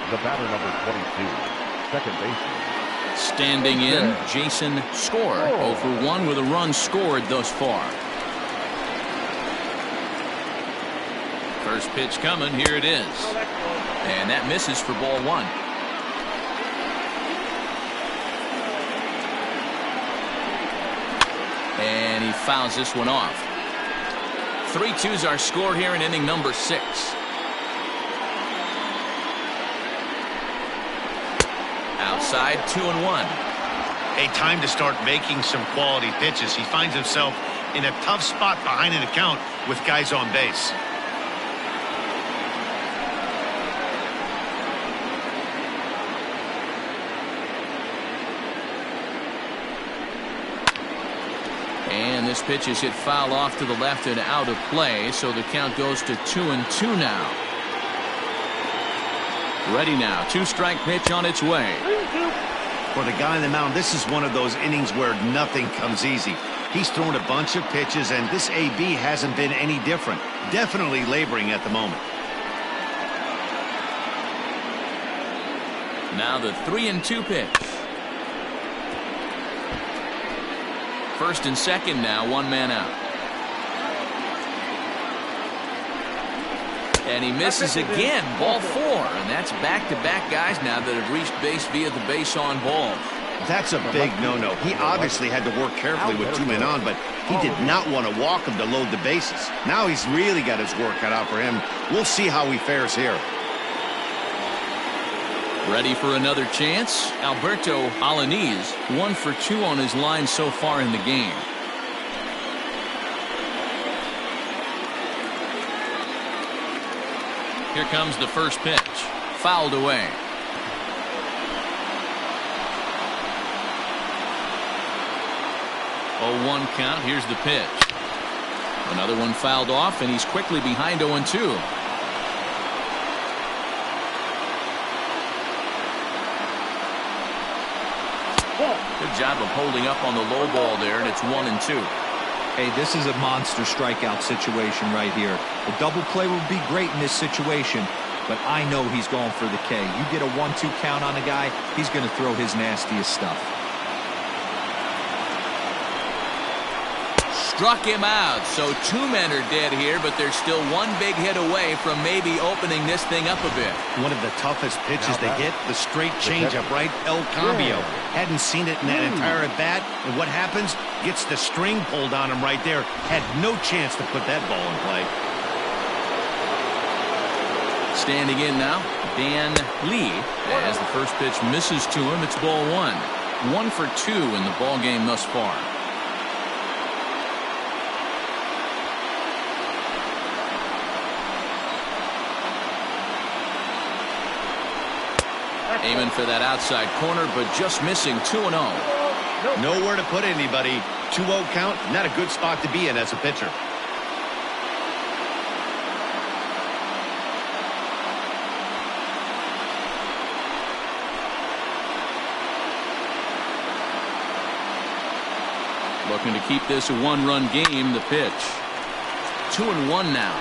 The batter, number 22, second baseman. Standing in, Jason Score. 0 for 1 with a run scored thus far. First pitch coming. Here it is. And that misses for ball 1. And he fouls this one off. 3-2's our score here in inning number 6. Outside, 2-1. A time to start making some quality pitches. He finds himself in a tough spot behind an account with guys on base. And this pitch is hit foul off to the left and out of play, so the count goes to 2-2 now. Ready now, 2-strike pitch on its way. For the guy on the mound, this is one of those innings where nothing comes easy. He's thrown a bunch of pitches, and this AB hasn't been any different. Definitely laboring at the moment. Now the 3-2 pitch. First and second now, 1 man out. And he misses again, ball 4. And that's back-to-back guys now that have reached base via the base on ball. That's a big no-no. He obviously had to work carefully with 2 men on, but he did not want to walk him to load the bases. Now he's really got his work cut out for him. We'll see how he fares here. Ready for another chance? Alberto Alanis, 1 for 2 on his line so far in the game. Here comes the first pitch. Fouled away. 0-1 count. Here's the pitch. Another one fouled off, and he's quickly behind 0-2. Good job of holding up on the low ball there, and it's 1-2. Hey, this is a monster strikeout situation right here. A double play would be great in this situation, but I know he's going for the K. You get a 1-2 count on a guy, he's going to throw his nastiest stuff. Struck him out, so 2 men are dead here, but there's still 1 big hit away from maybe opening this thing up a bit. One of the toughest pitches to hit, the straight changeup, right? El Cambio. Hadn't seen it in that entire at bat, and what happens? Gets the string pulled on him right there. Had no chance to put that ball in play. Standing in now, Dan Lee, as the first pitch misses to him. It's ball 1. 1 for 2 in the ball game thus far. Aiming for that outside corner, but just missing 2-0. Nowhere to put anybody. 2-0 count, not a good spot to be in as a pitcher. Looking to keep this a one-run game. The pitch. 2-1 now.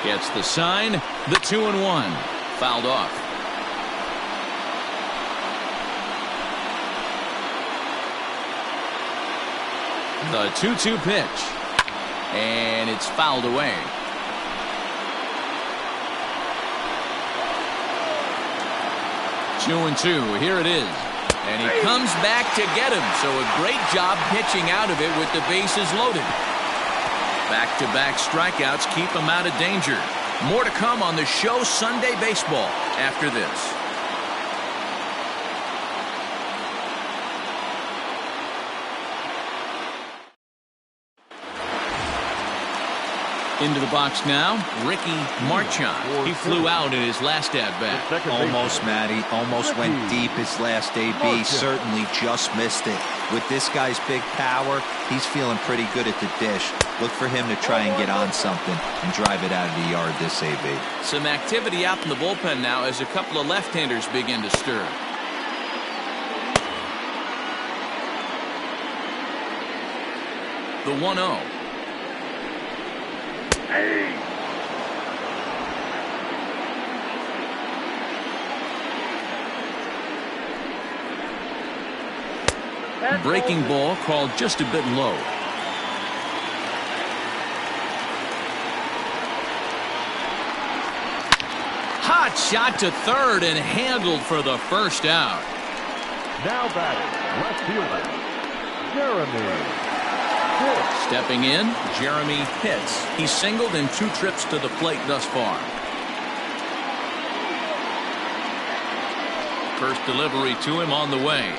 Gets the sign. The 2-1. Fouled off. The 2-2 pitch. And it's fouled away. Two and two. Here it is. And he comes back to get him. So a great job pitching out of it with the bases loaded. Back-to-back strikeouts keep him out of danger. More to come on the show Sunday Baseball after this. Into the box now, Ricky Marchand. He flew out in his last at-bat. Almost, Matty. Almost went deep his last AB. Certainly just missed it. With this guy's big power, he's feeling pretty good at the dish. Look for him to try and get on something and drive it out of the yard this AB. Some activity out in the bullpen now as a couple of left-handers begin to stir. The 1-0. Breaking ball called just a bit low. Hot shot to third and handled for the first out. Now batting, left fielder, Jeremy. Stepping in, Jeremy hits. He's singled in 2 trips to the plate thus far. First delivery to him on the way.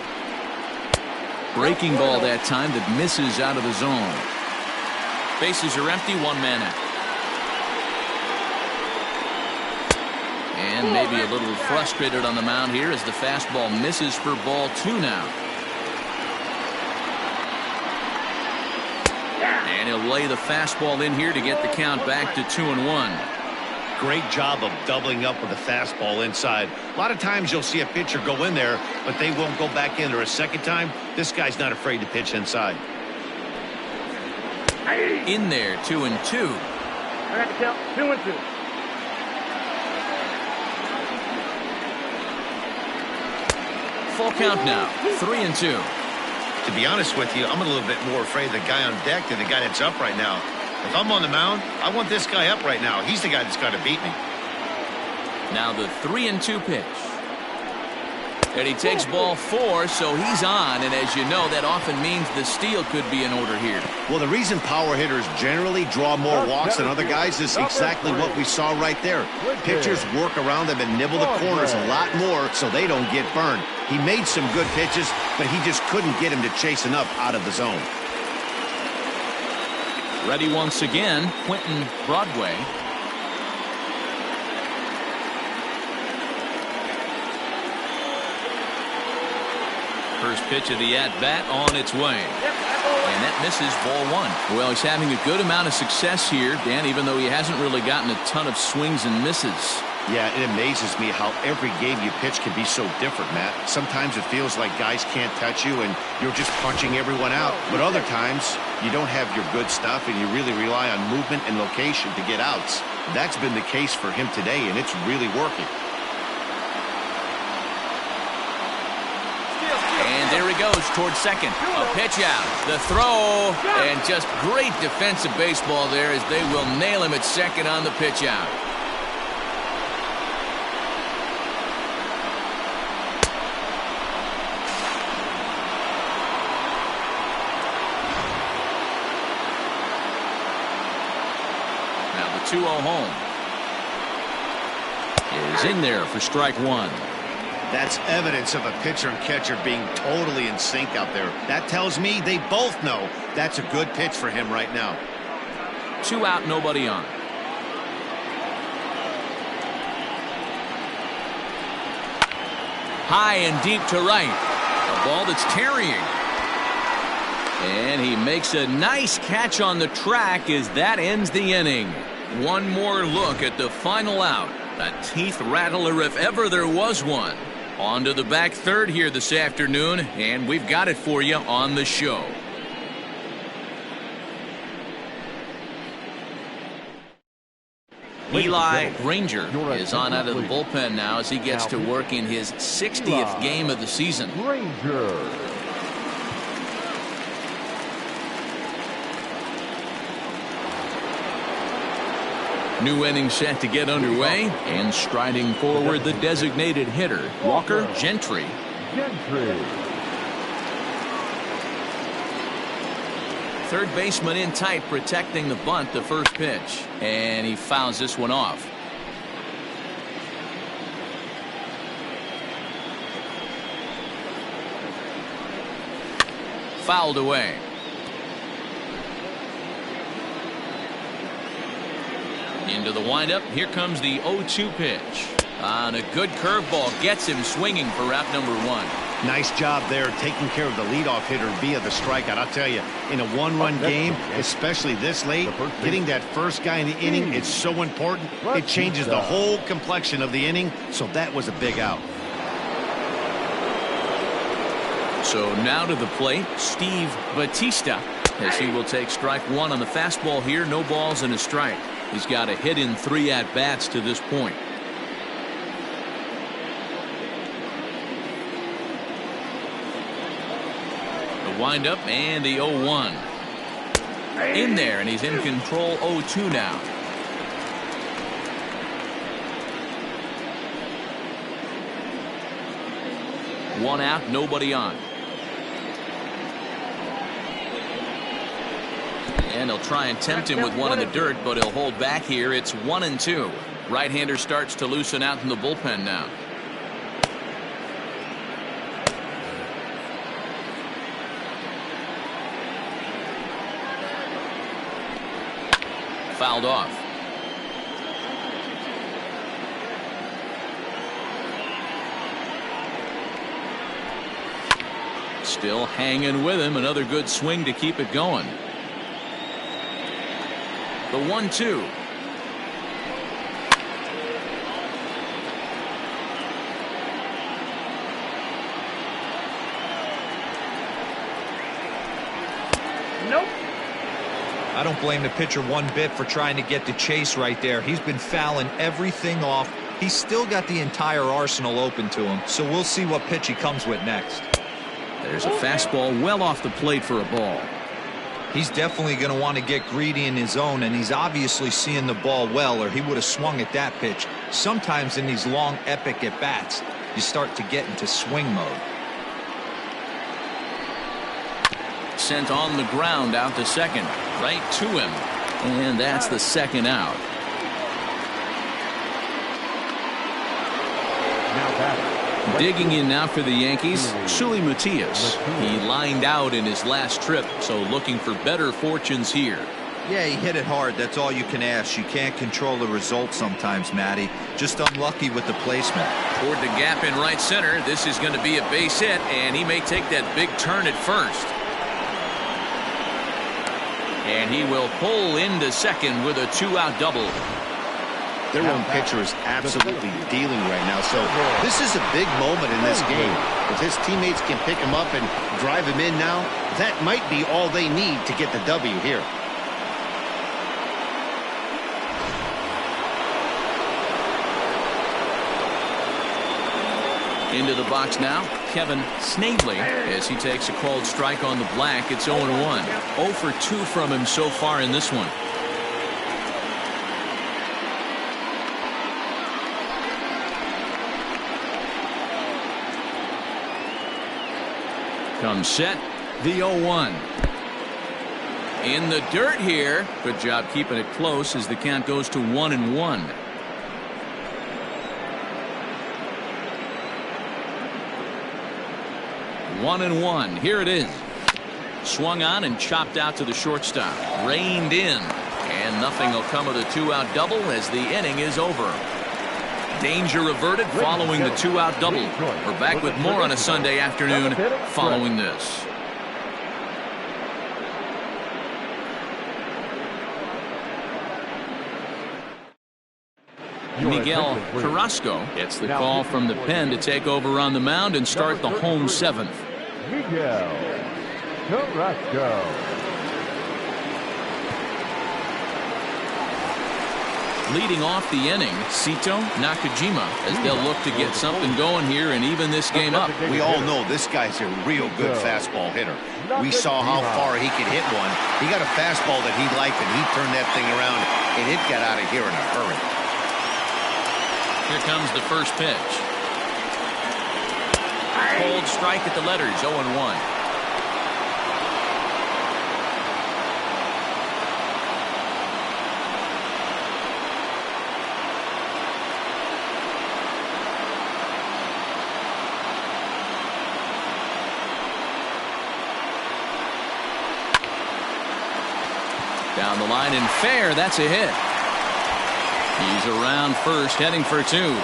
Breaking ball that time that misses out of the zone. Bases are empty, 1 man out. And maybe a little frustrated on the mound here as the fastball misses for ball 2 now. And he'll lay the fastball in here to get the count back to 2-1. Great job of doubling up with the fastball inside. A lot of times you'll see a pitcher go in there, but they won't go back in there a second time. This guy's not afraid to pitch inside. In there, 2-2. I got to count 2-2. Full count now, 3-2. To be honest with you, I'm a little bit more afraid of the guy on deck than the guy that's up right now. If I'm on the mound, I want this guy up right now. He's the guy that's got to beat me. Now the 3-2 pitch. And he takes ball 4, so he's on. And as you know, that often means the steal could be in order here. Well, the reason power hitters generally draw more walks than other guys is exactly what we saw right there. Pitchers work around them and nibble the corners a lot more so they don't get burned. He made some good pitches, but he just couldn't get him to chase enough out of the zone. Ready once again, Quentin Broadway. First pitch of the at-bat on its way. And that misses ball 1. Well, he's having a good amount of success here, Dan, even though he hasn't really gotten a ton of swings and misses. Yeah, it amazes me how every game you pitch can be so different, Matt. Sometimes it feels like guys can't touch you and you're just punching everyone out. But other times, you don't have your good stuff and you really rely on movement and location to get outs. That's been the case for him today, and it's really working. And there he goes towards second. A pitch out. The throw. And just great defensive baseball there as they will nail him at second on the pitch out. Now the 2-0 home is in there for strike 1. That's evidence of a pitcher and catcher being totally in sync out there. That tells me they both know that's a good pitch for him right now. 2 out, nobody on. High and deep to right. A ball that's tarrying. And he makes a nice catch on the track as that ends the inning. One more look at the final out. A teeth rattler if ever there was one. On to the back third here this afternoon, and we've got it for you on the show. Eli Granger is on out of the bullpen now as he gets to work in his 60th game of the season. Granger. New inning set to get underway, and striding forward the designated hitter, Walker Gentry. Third baseman in tight, protecting the bunt, the first pitch, and he fouls this one off. Fouled away. Into the windup. Here comes the 0-2 pitch. On a good curveball, gets him swinging for out number one. Nice job there taking care of the leadoff hitter via the strikeout. I'll tell you, in a one-run game, especially this late, getting that first guy in the inning is so important. It changes the whole complexion of the inning, so that was a big out. So now to the plate, Steve Batista, as he will take strike one on the fastball here. No balls and a strike. He's got a hit in 3 at-bats to this point. The windup and the 0-1. In there, and he's in control. 0-2 now. One out, nobody on. And he'll try and tempt him with one in the dirt, but he'll hold back here. It's 1-2. Right-hander starts to loosen out in the bullpen now. Fouled off. Still hanging with him. Another good swing to keep it going. The 1-2. Nope. I don't blame the pitcher one bit for trying to get the chase right there. He's been fouling everything off. He's still got the entire arsenal open to him, so we'll see what pitch he comes with next. There's a fastball well off the plate for a ball. He's definitely going to want to get greedy in his zone, and he's obviously seeing the ball well, or he would have swung at that pitch. Sometimes in these long, epic at-bats, you start to get into swing mode. Sent on the ground out to second. Right to him. And that's the second out. Now batting. Digging in now for the Yankees, Sully Matias. He lined out in his last trip, so looking for better fortunes here. Yeah, he hit it hard. That's all you can ask. You can't control the result sometimes, Matty. Just unlucky with the placement. Toward the gap in right center. This is going to be a base hit, and he may take that big turn at first. And he will pull into second with a 2-out double. Their own pitcher is absolutely dealing right now, so this is a big moment in this game. If his teammates can pick him up and drive him in now, that might be all they need to get the W here. Into the box now, Kevin Snavely, as he takes a called strike on the black. It's 0-1. 0 for 2 from him so far in this one. Comes set, the 0-1. In the dirt here. Good job keeping it close as the count goes to 1-1. One and one. Here it is. Swung on and chopped out to the shortstop. Reined in. And nothing will come of the 2-out double as the inning is over. Danger averted following the 2-out double. We're back with more on a Sunday afternoon following this. Miguel Carrasco gets the call from the pen to take over on the mound and start the home seventh. Miguel Carrasco. Leading off the inning, Sito Nakajima, as they'll look to get something going here and even this game up. We all know this guy's a real good fastball hitter. We saw how far he could hit one. He got a fastball that he liked, and he turned that thing around, and it got out of here in a hurry. Here comes the first pitch. Cold strike at the letters, 0-1. Down the line and fair, that's a hit. He's around first, heading for two.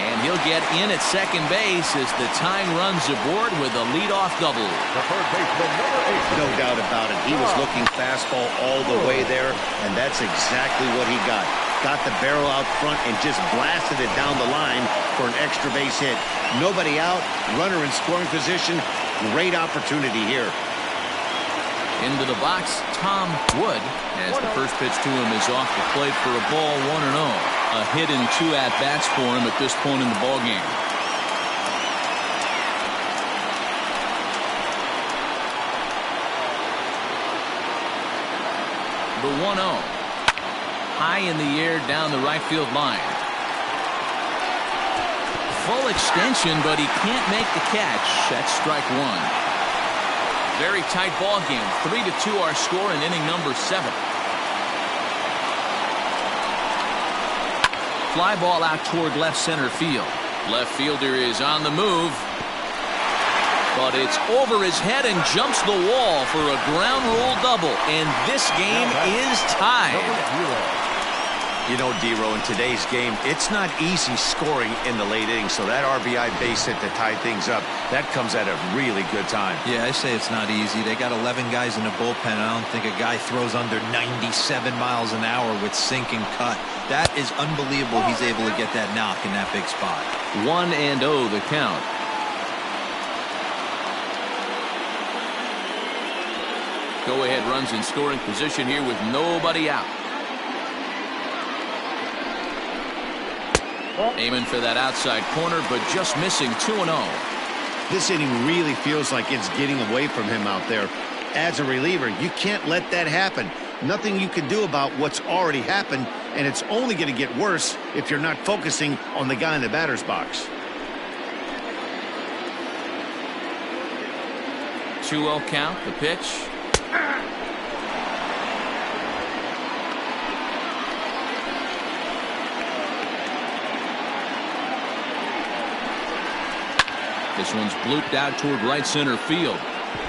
And he'll get in at second base as the tying runs aboard with a leadoff double. The third baseman, number 8. No doubt about it. He was looking fastball all the way there, and that's exactly what he got. Got the barrel out front and just blasted it down the line for an extra base hit. Nobody out, runner in scoring position. Great opportunity here. Into the box, Tom Wood, as the first pitch to him is off the plate for a ball, 1-0. A hit and 2 at-bats for him at this point in the ballgame. The 1-0. High in the air down the right field line. Full extension, but he can't make the catch. That's strike one. Very tight ball game. 3-2 our score in inning number 7. Fly ball out toward left center field. Left fielder is on the move, but it's over his head and jumps the wall for a ground rule double, and this game is tied. You know, D-Row, in today's game, it's not easy scoring in the late innings, so that RBI base hit to tie things up, that comes at a really good time. Yeah, I say it's not easy. They got 11 guys in the bullpen. I don't think a guy throws under 97 miles an hour with sink and cut. That is unbelievable. He's able to get that knock in that big spot. 1-0 the count. Go-ahead runs in scoring position here with nobody out. Aiming for that outside corner, but just missing. 2-0. This inning really feels like it's getting away from him out there. As a reliever, you can't let that happen. Nothing you can do about what's already happened, and it's only going to get worse if you're not focusing on the guy in the batter's box. 2-0 count, the pitch. This one's blooped out toward right center field.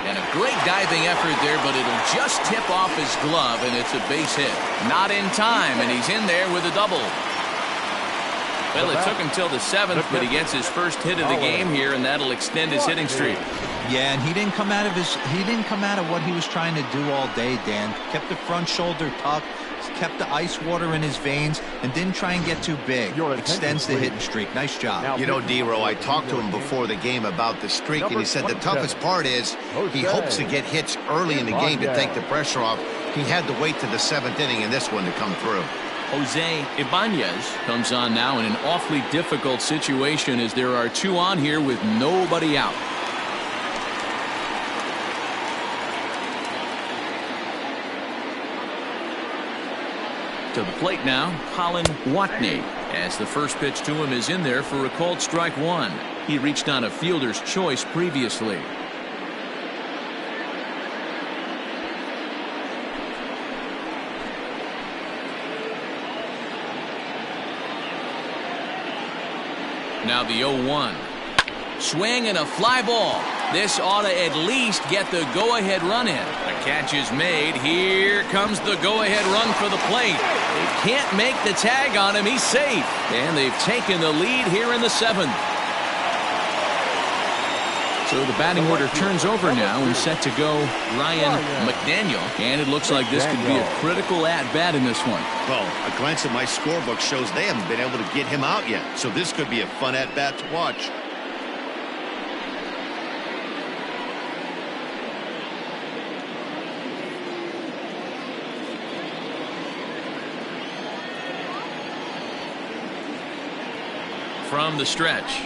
And a great diving effort there, but it'll just tip off his glove, and it's a base hit. Not in time, and he's in there with a double. Well, it took him till the 7th, but he gets his first hit of the game here, and that'll extend his hitting streak. Yeah, and he didn't come out of what he was trying to do all day, Dan. Kept the front shoulder tucked, kept the ice water in his veins, and didn't try and get too big. Extends the hitting streak. Nice job. You know, D-Row, I talked to him before the game about the streak, and he said the toughest part is he hopes to get hits early in the game to take the pressure off. He had to wait to the 7th inning in this one to come through. Jose Ibanez comes on now in an awfully difficult situation as there are 2 on here with nobody out. To the plate now, Colin Watney, as the first pitch to him is in there for a called strike one. He reached on a fielder's choice previously. Now the 0-1. Swing and a fly ball. This ought to at least get the go-ahead run in. The catch is made. Here comes the go-ahead run for the plate. They can't make the tag on him. He's safe. And they've taken the lead here in the 7th. So the batting order turns over now and set to go Ryan McDaniel. And it looks like this could be a critical at-bat in this one. Well, a glance at my scorebook shows they haven't been able to get him out yet. So this could be a fun at-bat to watch. From the stretch.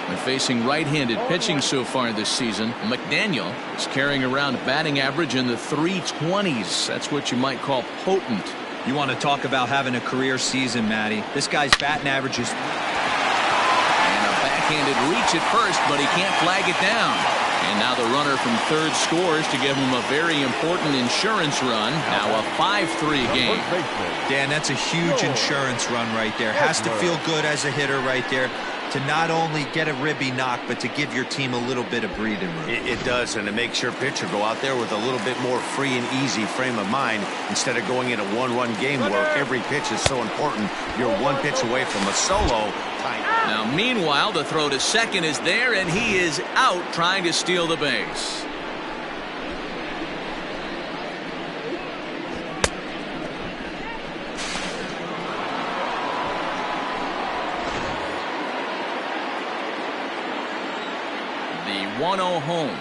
They're facing right-handed pitching so far this season. McDaniel is carrying around a batting average in the 320s. That's what you might call potent. You want to talk about having a career season, Matty. This guy's batting average is... And a backhanded reach at first, but he can't flag it down. And now the runner from third scores to give him a very important insurance run. Now a 5-3 game. Dan, that's a huge insurance run right there. Has to feel good as a hitter right there to not only get a ribby knock, but to give your team a little bit of breathing room. It does, and it makes your pitcher go out there with a little bit more free and easy frame of mind instead of going in a one-run game where every pitch is so important. You're one pitch away from a solo. Now, meanwhile, the throw to second is there, and he is out trying to steal the base. The 1-0 home.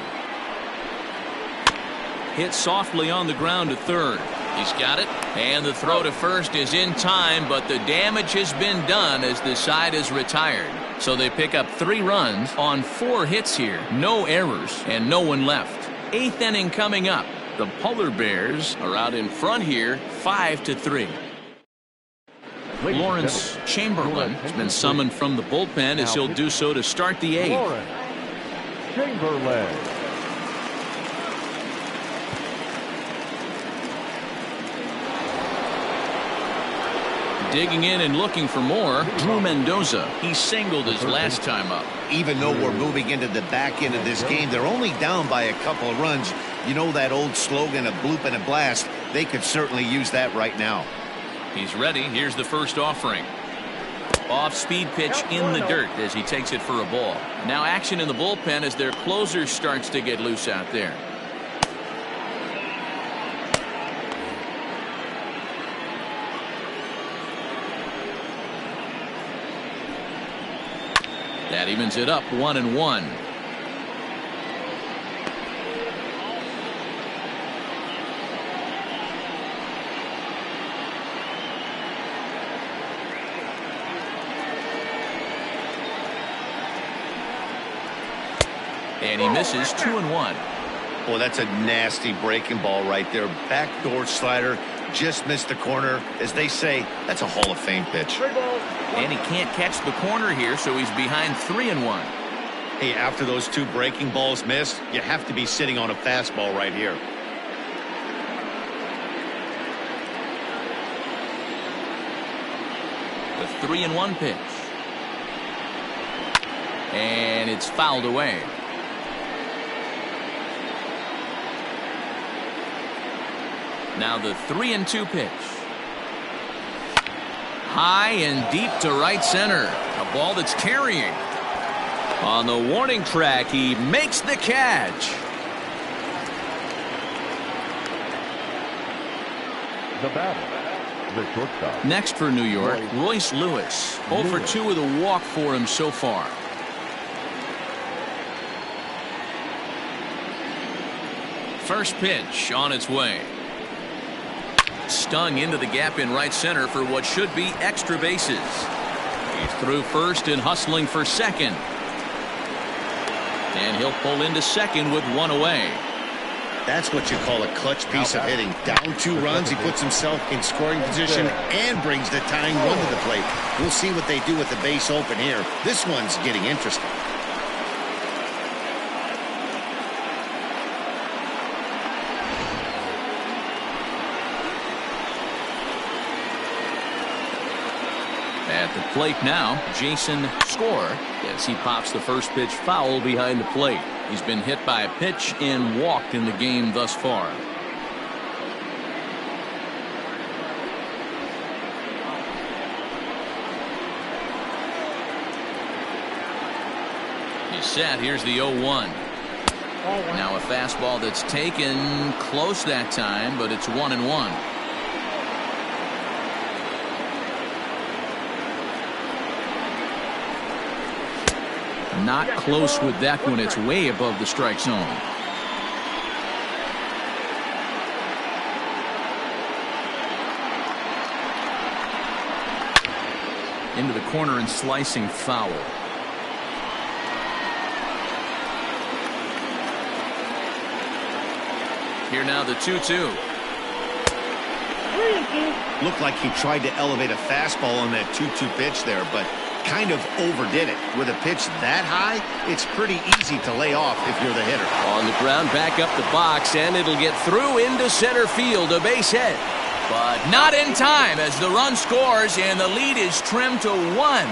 Hit softly on the ground to third. He's got it, and the throw to first is in time, but the damage has been done as the side is retired. So they pick up 3 runs on 4 hits here. No errors, and no one left. 8th inning coming up. The Polar Bears are out in front here, 5-3. Lawrence Chamberlain has been summoned from the bullpen as he'll do so to start the 8th. Lawrence Chamberlain. Digging in and looking for more, Drew Mendoza. He singled his last time up. Even though we're moving into the back end of this game, they're only down by a couple of runs. You know that old slogan, a bloop and a blast? They could certainly use that right now. He's ready. Here's the first offering. Off-speed pitch in the dirt as he takes it for a ball. Now action in the bullpen as their closer starts to get loose out there. That evens it up 1-1. And he misses 2-1. Well, that's a nasty breaking ball right there. Backdoor slider, just missed the corner. As they say, that's a Hall of Fame pitch. And he can't catch the corner here, so he's behind 3-1. Hey, after those 2 breaking balls missed, you have to be sitting on a fastball right here. The 3-1 pitch. And it's fouled away. Now the 3-2 pitch. High and deep to right center. A ball that's carrying. On the warning track, he makes the catch. The batter, the shortstop. Next for New York, Royce Lewis. 0 for 2 with a walk for him so far. First pitch on its way. Stung into the gap in right center for what should be extra bases. He's through first and hustling for second. And he'll pull into second with 1 away. That's what you call a clutch piece of hitting. Down 2 runs, he puts himself in scoring position and brings the tying run to the plate. We'll see what they do with the base open here. This one's getting interesting. At the plate now, Jason Score, as he pops the first pitch foul behind the plate. He's been hit by a pitch and walked in the game thus far. He's set. Here's the 0-1. Now a fastball that's taken close that time, but it's 1-1. Not close with that one. It's way above the strike zone. Into the corner and slicing foul. Here now the 2-2. Looked like he tried to elevate a fastball on that 2-2 pitch there, but kind of overdid it. With a pitch that high, it's pretty easy to lay off if you're the hitter. On the ground, back up the box, and it'll get through into center field, a base hit. But not in time as the run scores and the lead is trimmed to 1.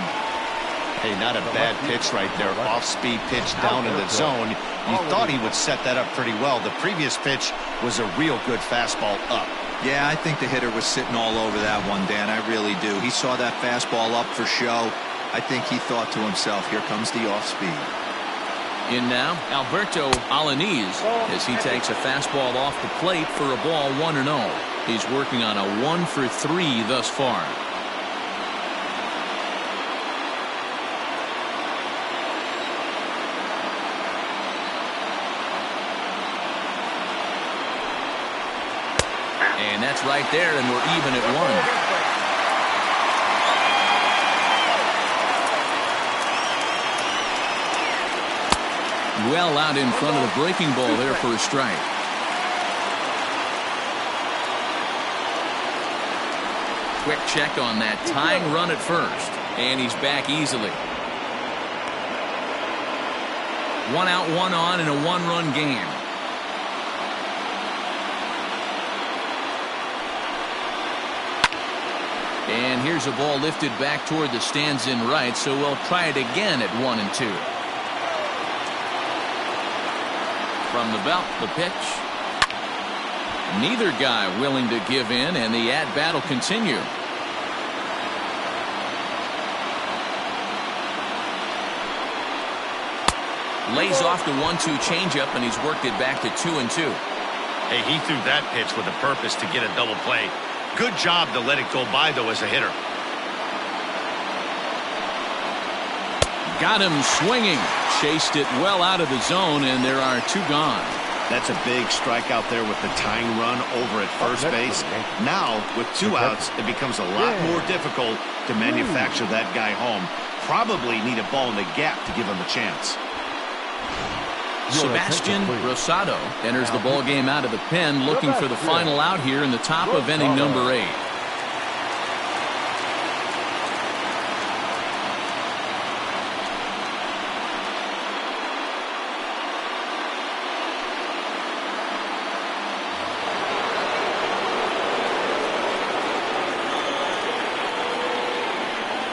Hey, not a bad pitch right there. Off-speed pitch down in the zone. You thought he would set that up pretty well. The previous pitch was a real good fastball up. Yeah, I think the hitter was sitting all over that one, Dan. I really do. He saw that fastball up for show. I think he thought to himself, here comes the off-speed. In now, Alberto Alanis as he takes a fastball off the plate for a ball 1-0. He's working on a 1-for-3 thus far. And that's right there, and we're even at 1. Well out in front of the breaking ball there for a strike. Quick check on that tying run at first, and he's back easily. 1 out, 1 on in a 1-run game. And here's a ball lifted back toward the stands in right, so we'll try it again at 1-2. From the belt, the pitch. Neither guy willing to give in, and the at-bat will continue. Lays off the 1-2 changeup, and he's worked it back to 2-2. Hey, he threw that pitch with a purpose to get a double play. Good job to let it go by, though, as a hitter. Got him swinging. Chased it well out of the zone, and there are 2 gone. That's a big strikeout there with the tying run over at first base. Now, with 2 outs, it becomes a lot more difficult to manufacture that guy home. Probably need a ball in the gap to give him a chance. Sebastian Rosado enters the ball game out of the pen, looking for the final out here in the top of inning number 8.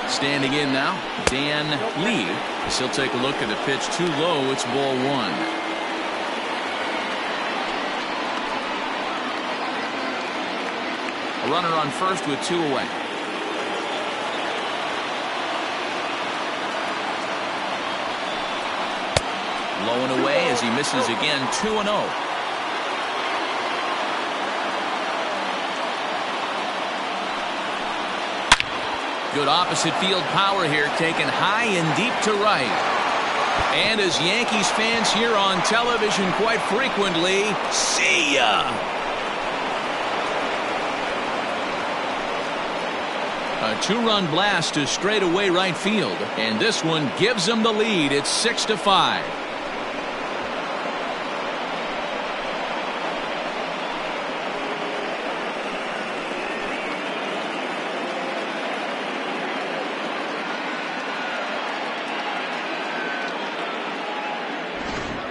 Standing in now, Dan Lee. He'll take a look at a pitch too low. It's ball 1. A runner on first with 2 away. Low and away as he misses again. 2-0. Good opposite field power here, taken high and deep to right. And as Yankees fans hear on television quite frequently, see ya! A 2-run blast to straightaway right field, and this one gives them the lead. It's 6-5.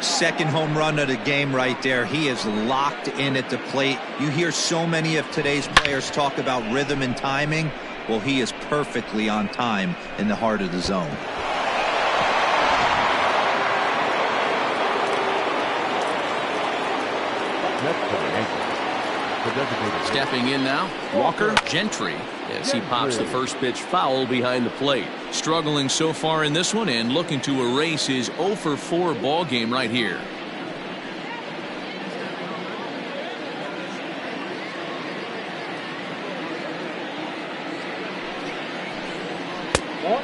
Second home run of the game right there. He is locked in at the plate. You hear so many of today's players talk about rhythm and timing. Well, he is perfectly on time in the heart of the zone. Next for the Yankees, the designated Stepping in now, Walker Gentry. as he pops the first pitch foul behind the plate. Struggling so far in this one and looking to erase his 0 for 4 ball game right here.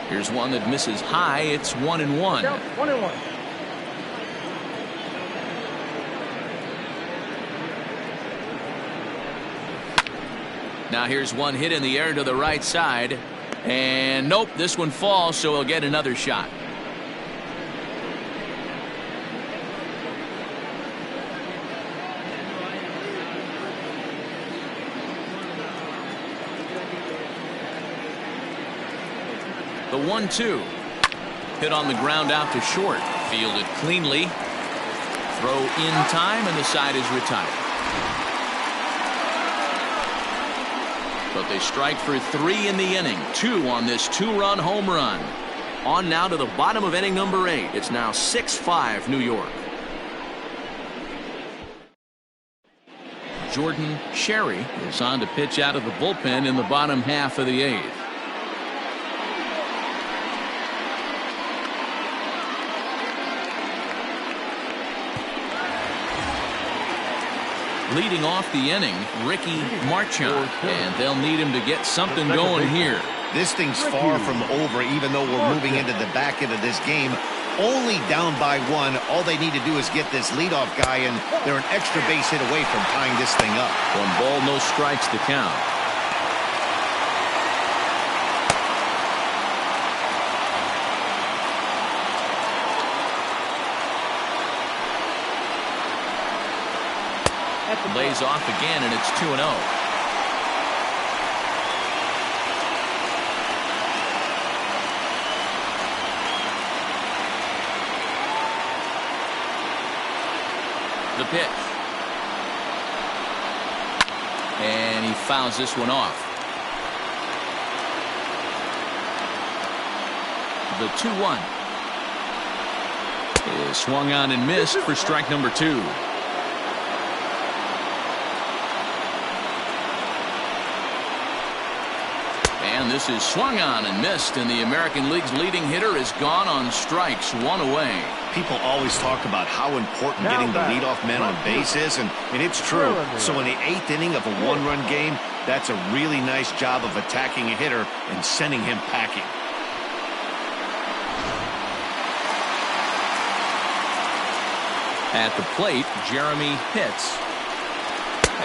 Here's one that misses high. It's 1-1. 1-1. Now here's one hit in the air to the right side. And nope, this one falls, so he'll get another shot. The 1-2. Hit on the ground out to short. Fielded cleanly. Throw in time, and the side is retired. But they strike for 3 in the inning. 2 on this 2-run home run. On now to the bottom of inning number 8. It's now 6-5 New York. Jordan Sherry is on to pitch out of the bullpen in the bottom half of the 8th. Leading off the inning, Ricky Marchand, and they'll need him to get something going here. This thing's far from over, even though we're moving into the back end of this game. Only down by 1. All they need to do is get this leadoff guy, and they're an extra base hit away from tying this thing up. 1 ball, no strikes to count. Lays off again, and it's 2-0. The pitch. And he fouls this one off. The 2-1 is swung on and missed for strike number 2. And this is swung on and missed, and the American League's leading hitter is gone on strikes, 1 away. People always talk about how important getting the leadoff man on base is, and it's true. So in the 8th inning of a 1-run game, that's a really nice job of attacking a hitter and sending him packing. At the plate, Jeremy Pitts.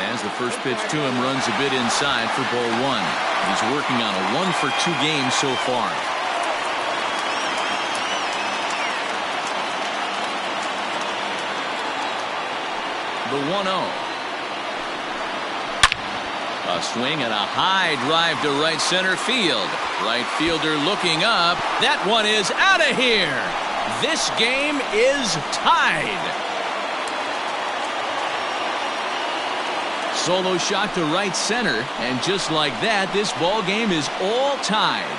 As the first pitch to him runs a bit inside for ball 1. He's working on a 1 for 2 game so far. The 1-0. A swing and a high drive to right center field. Right fielder looking up. That one is out of here. This game is tied. Solo shot to right center, and just like that, this ball game is all tied.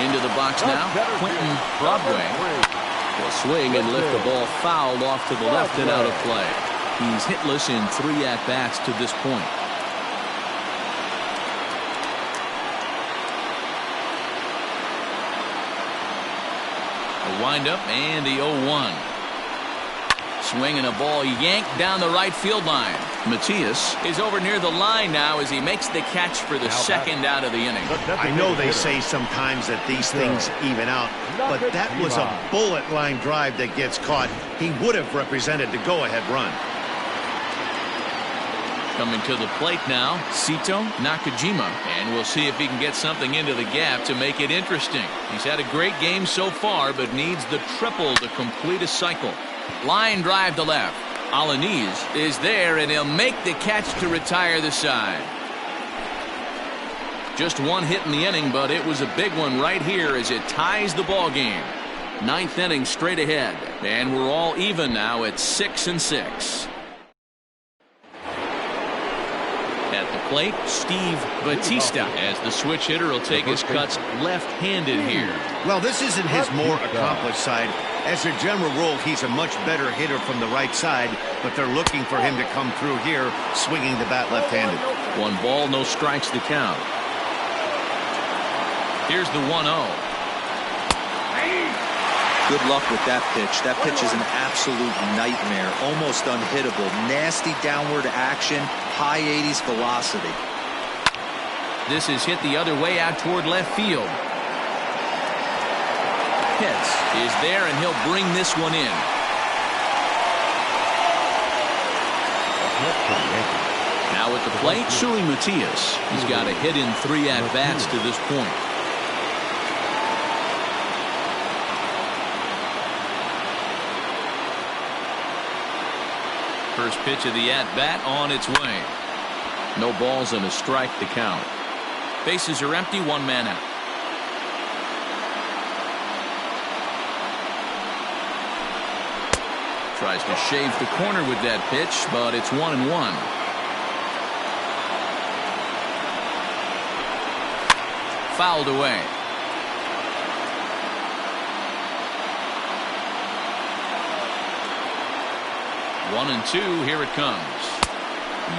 Into the box now, Quentin Broadway will swing and lift the ball foul off to the left and out of play. He's hitless in 3 at-bats to this point. A windup and the 0-1. Swing and a ball yanked down the right field line. Matias is over near the line now as he makes the catch for the second out of the inning. I know they say sometimes that these things even out, but that was a bullet line drive that gets caught. He would have represented the go-ahead run. Coming to the plate now, Sito Nakajima, and we'll see if he can get something into the gap to make it interesting. He's had a great game so far, but needs the triple to complete a cycle. Line drive to left. Alanis is there, and he'll make the catch to retire the side. Just 1 hit in the inning, but it was a big one right here as it ties the ball game. Ninth inning straight ahead, and we're all even now at 6-6. At the plate, Steve Batista, as the switch hitter will take his cuts left-handed here. Well, this isn't his more accomplished side. As a general rule, he's a much better hitter from the right side, but they're looking for him to come through here, swinging the bat left-handed. 1 ball, no strikes, the count. Here's the 1-0. Good luck with that pitch. That pitch is an absolute nightmare. Almost unhittable. Nasty downward action. High 80s velocity. This is hit the other way out toward left field. Pitts is there, and he'll bring this one in. Now at the plate, Sui Matias. He's got a hit in 3 at-bats to this point. First pitch of the at-bat on its way. No balls and a strike to count. Bases are empty, 1 man out. Tries to shave the corner with that pitch, but it's 1-1. Fouled away. One and 2, here it comes.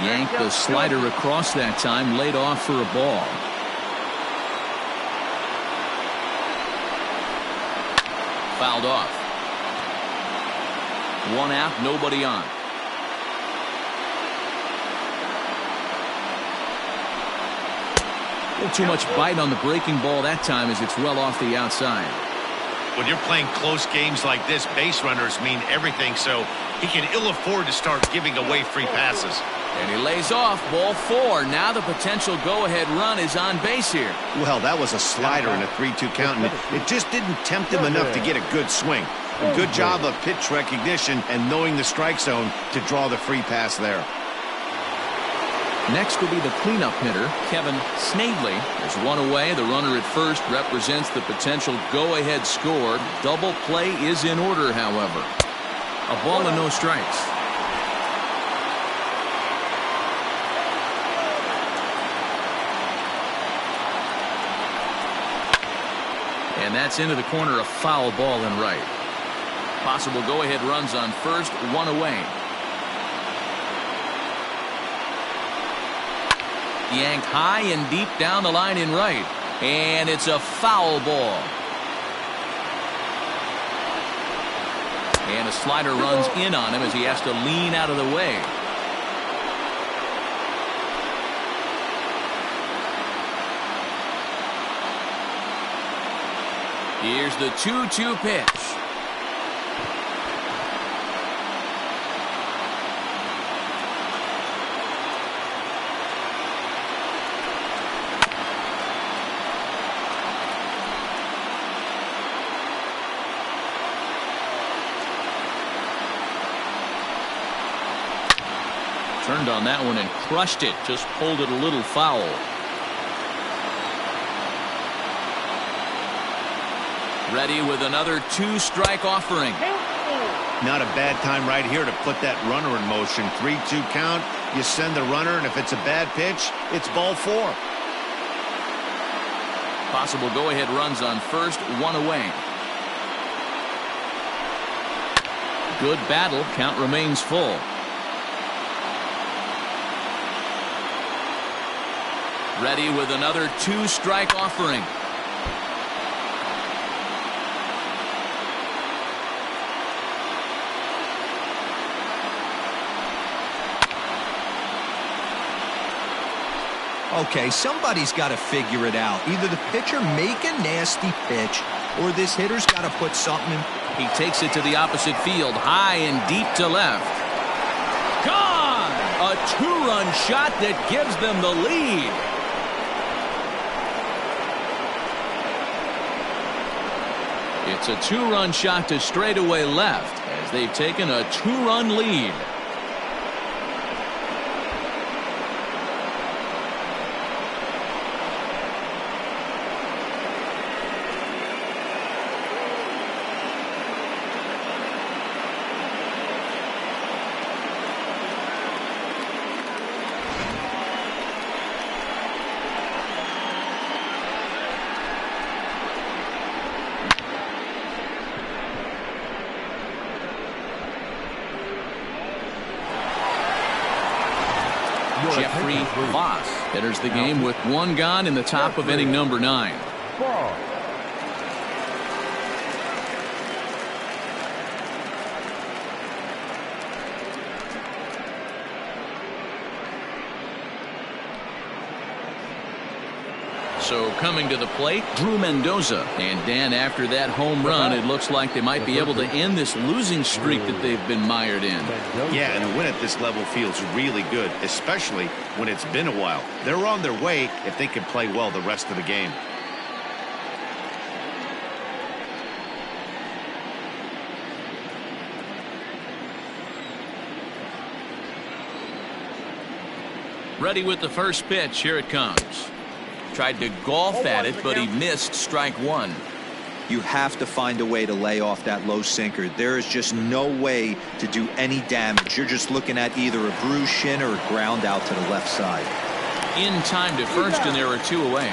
Yanked the slider across that time, laid off for a ball. Fouled off. 1 out, nobody on. A little too much bite on the breaking ball that time as it's well off the outside. When you're playing close games like this, base runners mean everything, so he can ill afford to start giving away free passes. And he lays off, ball 4. Now the potential go-ahead run is on base here. Well, that was a slider in a 3-2 count, and it just didn't tempt him enough to get a good swing. A good job of pitch recognition and knowing the strike zone to draw the free pass there. Next will be the cleanup hitter, Kevin Snavely. There's 1 away. The runner at first represents the potential go-ahead score. Double play is in order, however. A ball and no strikes. And that's into the corner, a foul ball and right. Possible go-ahead runs on first, 1 away. Yanked high and deep down the line in right. And it's a foul ball. And a slider runs in on him as he has to lean out of the way. Here's the 2-2 pitch. Turned on that one and crushed it. Just pulled it a little foul. Ready with another 2-strike offering. Not a bad time right here to put that runner in motion. 3-2 count. You send the runner, and if it's a bad pitch, it's ball 4. Possible go-ahead runs on first, 1 away. Good battle. Count remains full. Ready with another 2-strike offering. Okay, somebody's got to figure it out. Either the pitcher make a nasty pitch, or this hitter's got to put something in. He takes it to the opposite field, high and deep to left. Gone! A 2-run shot that gives them the lead. It's a 2-run shot to straightaway left as they've taken a 2-run lead. Jeffrey Voss enters the game with one gone in the top of inning number 9. Ball. So coming to the plate, Drew Mendoza. And Dan, after that home run, it looks like they might be able to end this losing streak that they've been mired in. Yeah, and a win at this level feels really good, especially when it's been a while. They're on their way if they can play well the rest of the game. Ready with the first pitch. Here it comes. Tried to golf at it, but he missed strike 1. You have to find a way to lay off that low sinker. There is just no way to do any damage. You're just looking at either a bruised shin or a ground out to the left side. In time to first, and there are 2 away.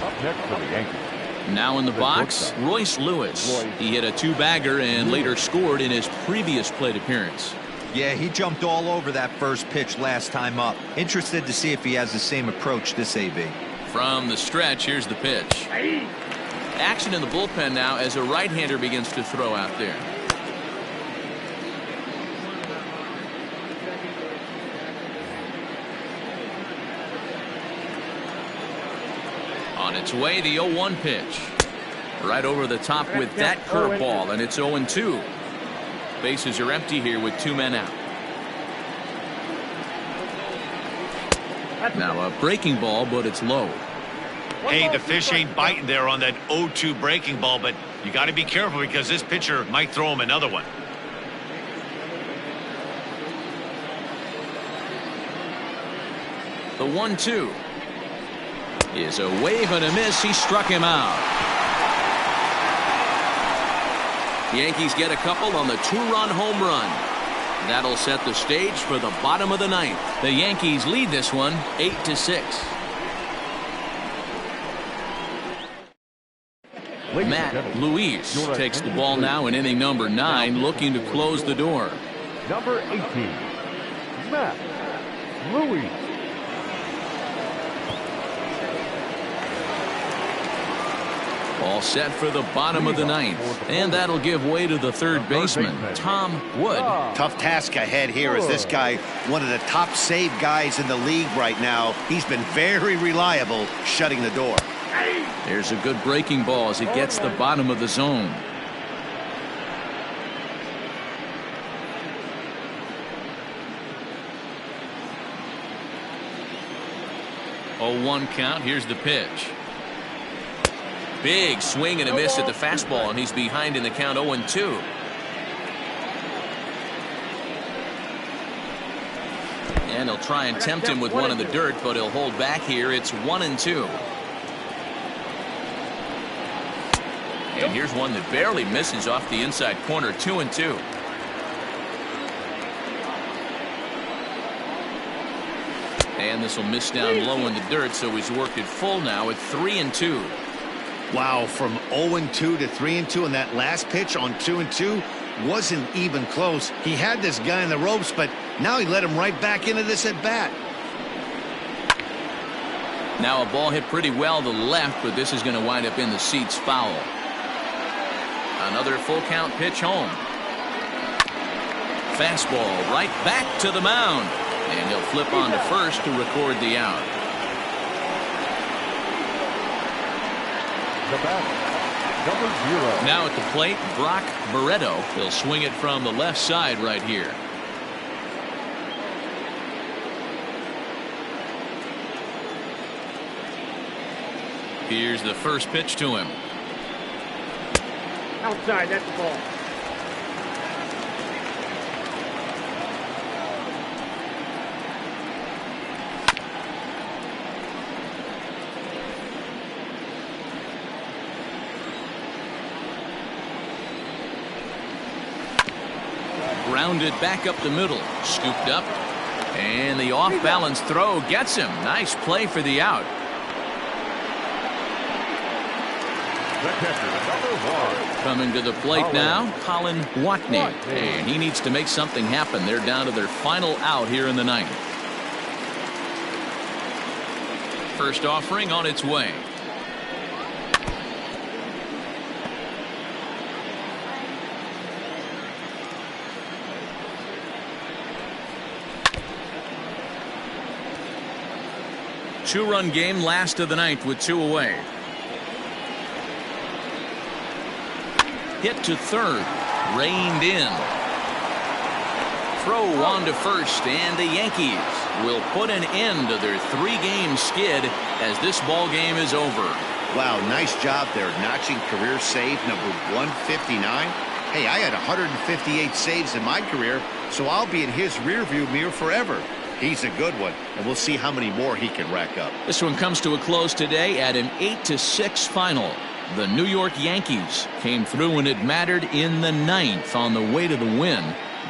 Up next for the Yankees. Now in the box, Royce Lewis. He hit a 2-bagger and later scored in his previous plate appearance. Yeah, he jumped all over that first pitch last time up. Interested to see if he has the same approach this AB. From the stretch, here's the pitch. Action in the bullpen now as a right-hander begins to throw out there. On its way, the 0-1 pitch. Right over the top with that curveball, and it's 0-2. Bases are empty here with 2 men out. Now a breaking ball, but it's low. Hey, the fish ain't biting there on that 0-2 breaking ball, but you got to be careful because this pitcher might throw him another one. The 1-2 is a wave and a miss. He struck him out. The Yankees get a couple on the 2-run home run. That'll set the stage for the bottom of the 9th. The Yankees lead this one 8-6. Matt Luis takes the ball now in inning number 9, looking to close the door. Number 18, Matt Luis. All set for the bottom of the 9th. And that'll give way to the third baseman, Tom Wood. Tough task ahead here as this guy, one of the top save guys in the league right now. He's been very reliable shutting the door. There's a good breaking ball as it gets the bottom of the zone. Oh, 1 count. Here's the pitch. Big swing and a miss at the fastball, and he's behind in the count 0-2. And he'll try and tempt him with one in the dirt, but he'll hold back here. It's 1-2. And here's one that barely misses off the inside corner. 2-2. And this will miss down low in the dirt, so he's worked it full now at 3-2. Wow, from 0-2 to 3-2, and that last pitch on 2-2 wasn't even close. He had this guy in the ropes, but now he let him right back into this at bat. Now a ball hit pretty well to the left, but this is going to wind up in the seats foul. Another full count pitch home. Fastball right back to the mound, and he'll flip on to first to record the out. The batter, number 0. Now at the plate, Brock Barreto. He'll swing it from the left side right here. Here's the first pitch to him. Outside, that's the ball. Grounded back up the middle, scooped up, and the off-balance throw gets him. Nice play for the out. The catcher, number 1. Coming to the plate now, Colin Watney. And he needs to make something happen. They're down to their final out here in the ninth. First offering on its way. Two-run game, last of the ninth with 2 away. Hit to third, reined in. Throw on to first, and the Yankees will put an end to their 3-game skid as this ball game is over. Wow, nice job there, notching career save number 159. Hey, I had 158 saves in my career, so I'll be in his rearview mirror forever. He's a good one, and we'll see how many more he can rack up. This one comes to a close today at an 8-6 final. The New York Yankees came through when it mattered in the ninth on the way to the win.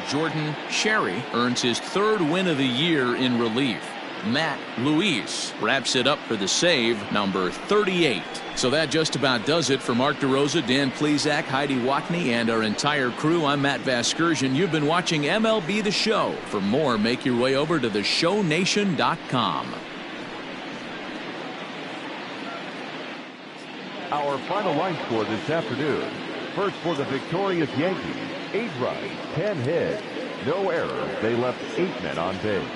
Jordan Sherry earns his 3rd win of the year in relief. Matt Luis wraps it up for the save, number 38. So that just about does it for Mark DeRosa, Dan Plesac, Heidi Watney, and our entire crew. I'm Matt Vasgersian. You've been watching MLB The Show. For more, make your way over to theshownation.com. Our final line score this afternoon. First for the victorious Yankees, 8 runs, 10 hits, no errors. They left 8 men on base.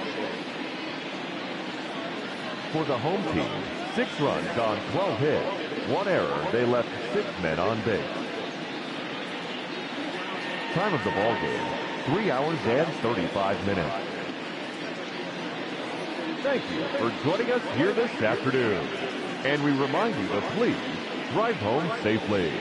For the home team, 6 runs on 12 hits, 1 error. They left 6 men on base. Time of the ball game, 3 hours and 35 minutes. Thank you for joining us here this afternoon. And we remind you to please drive home safely.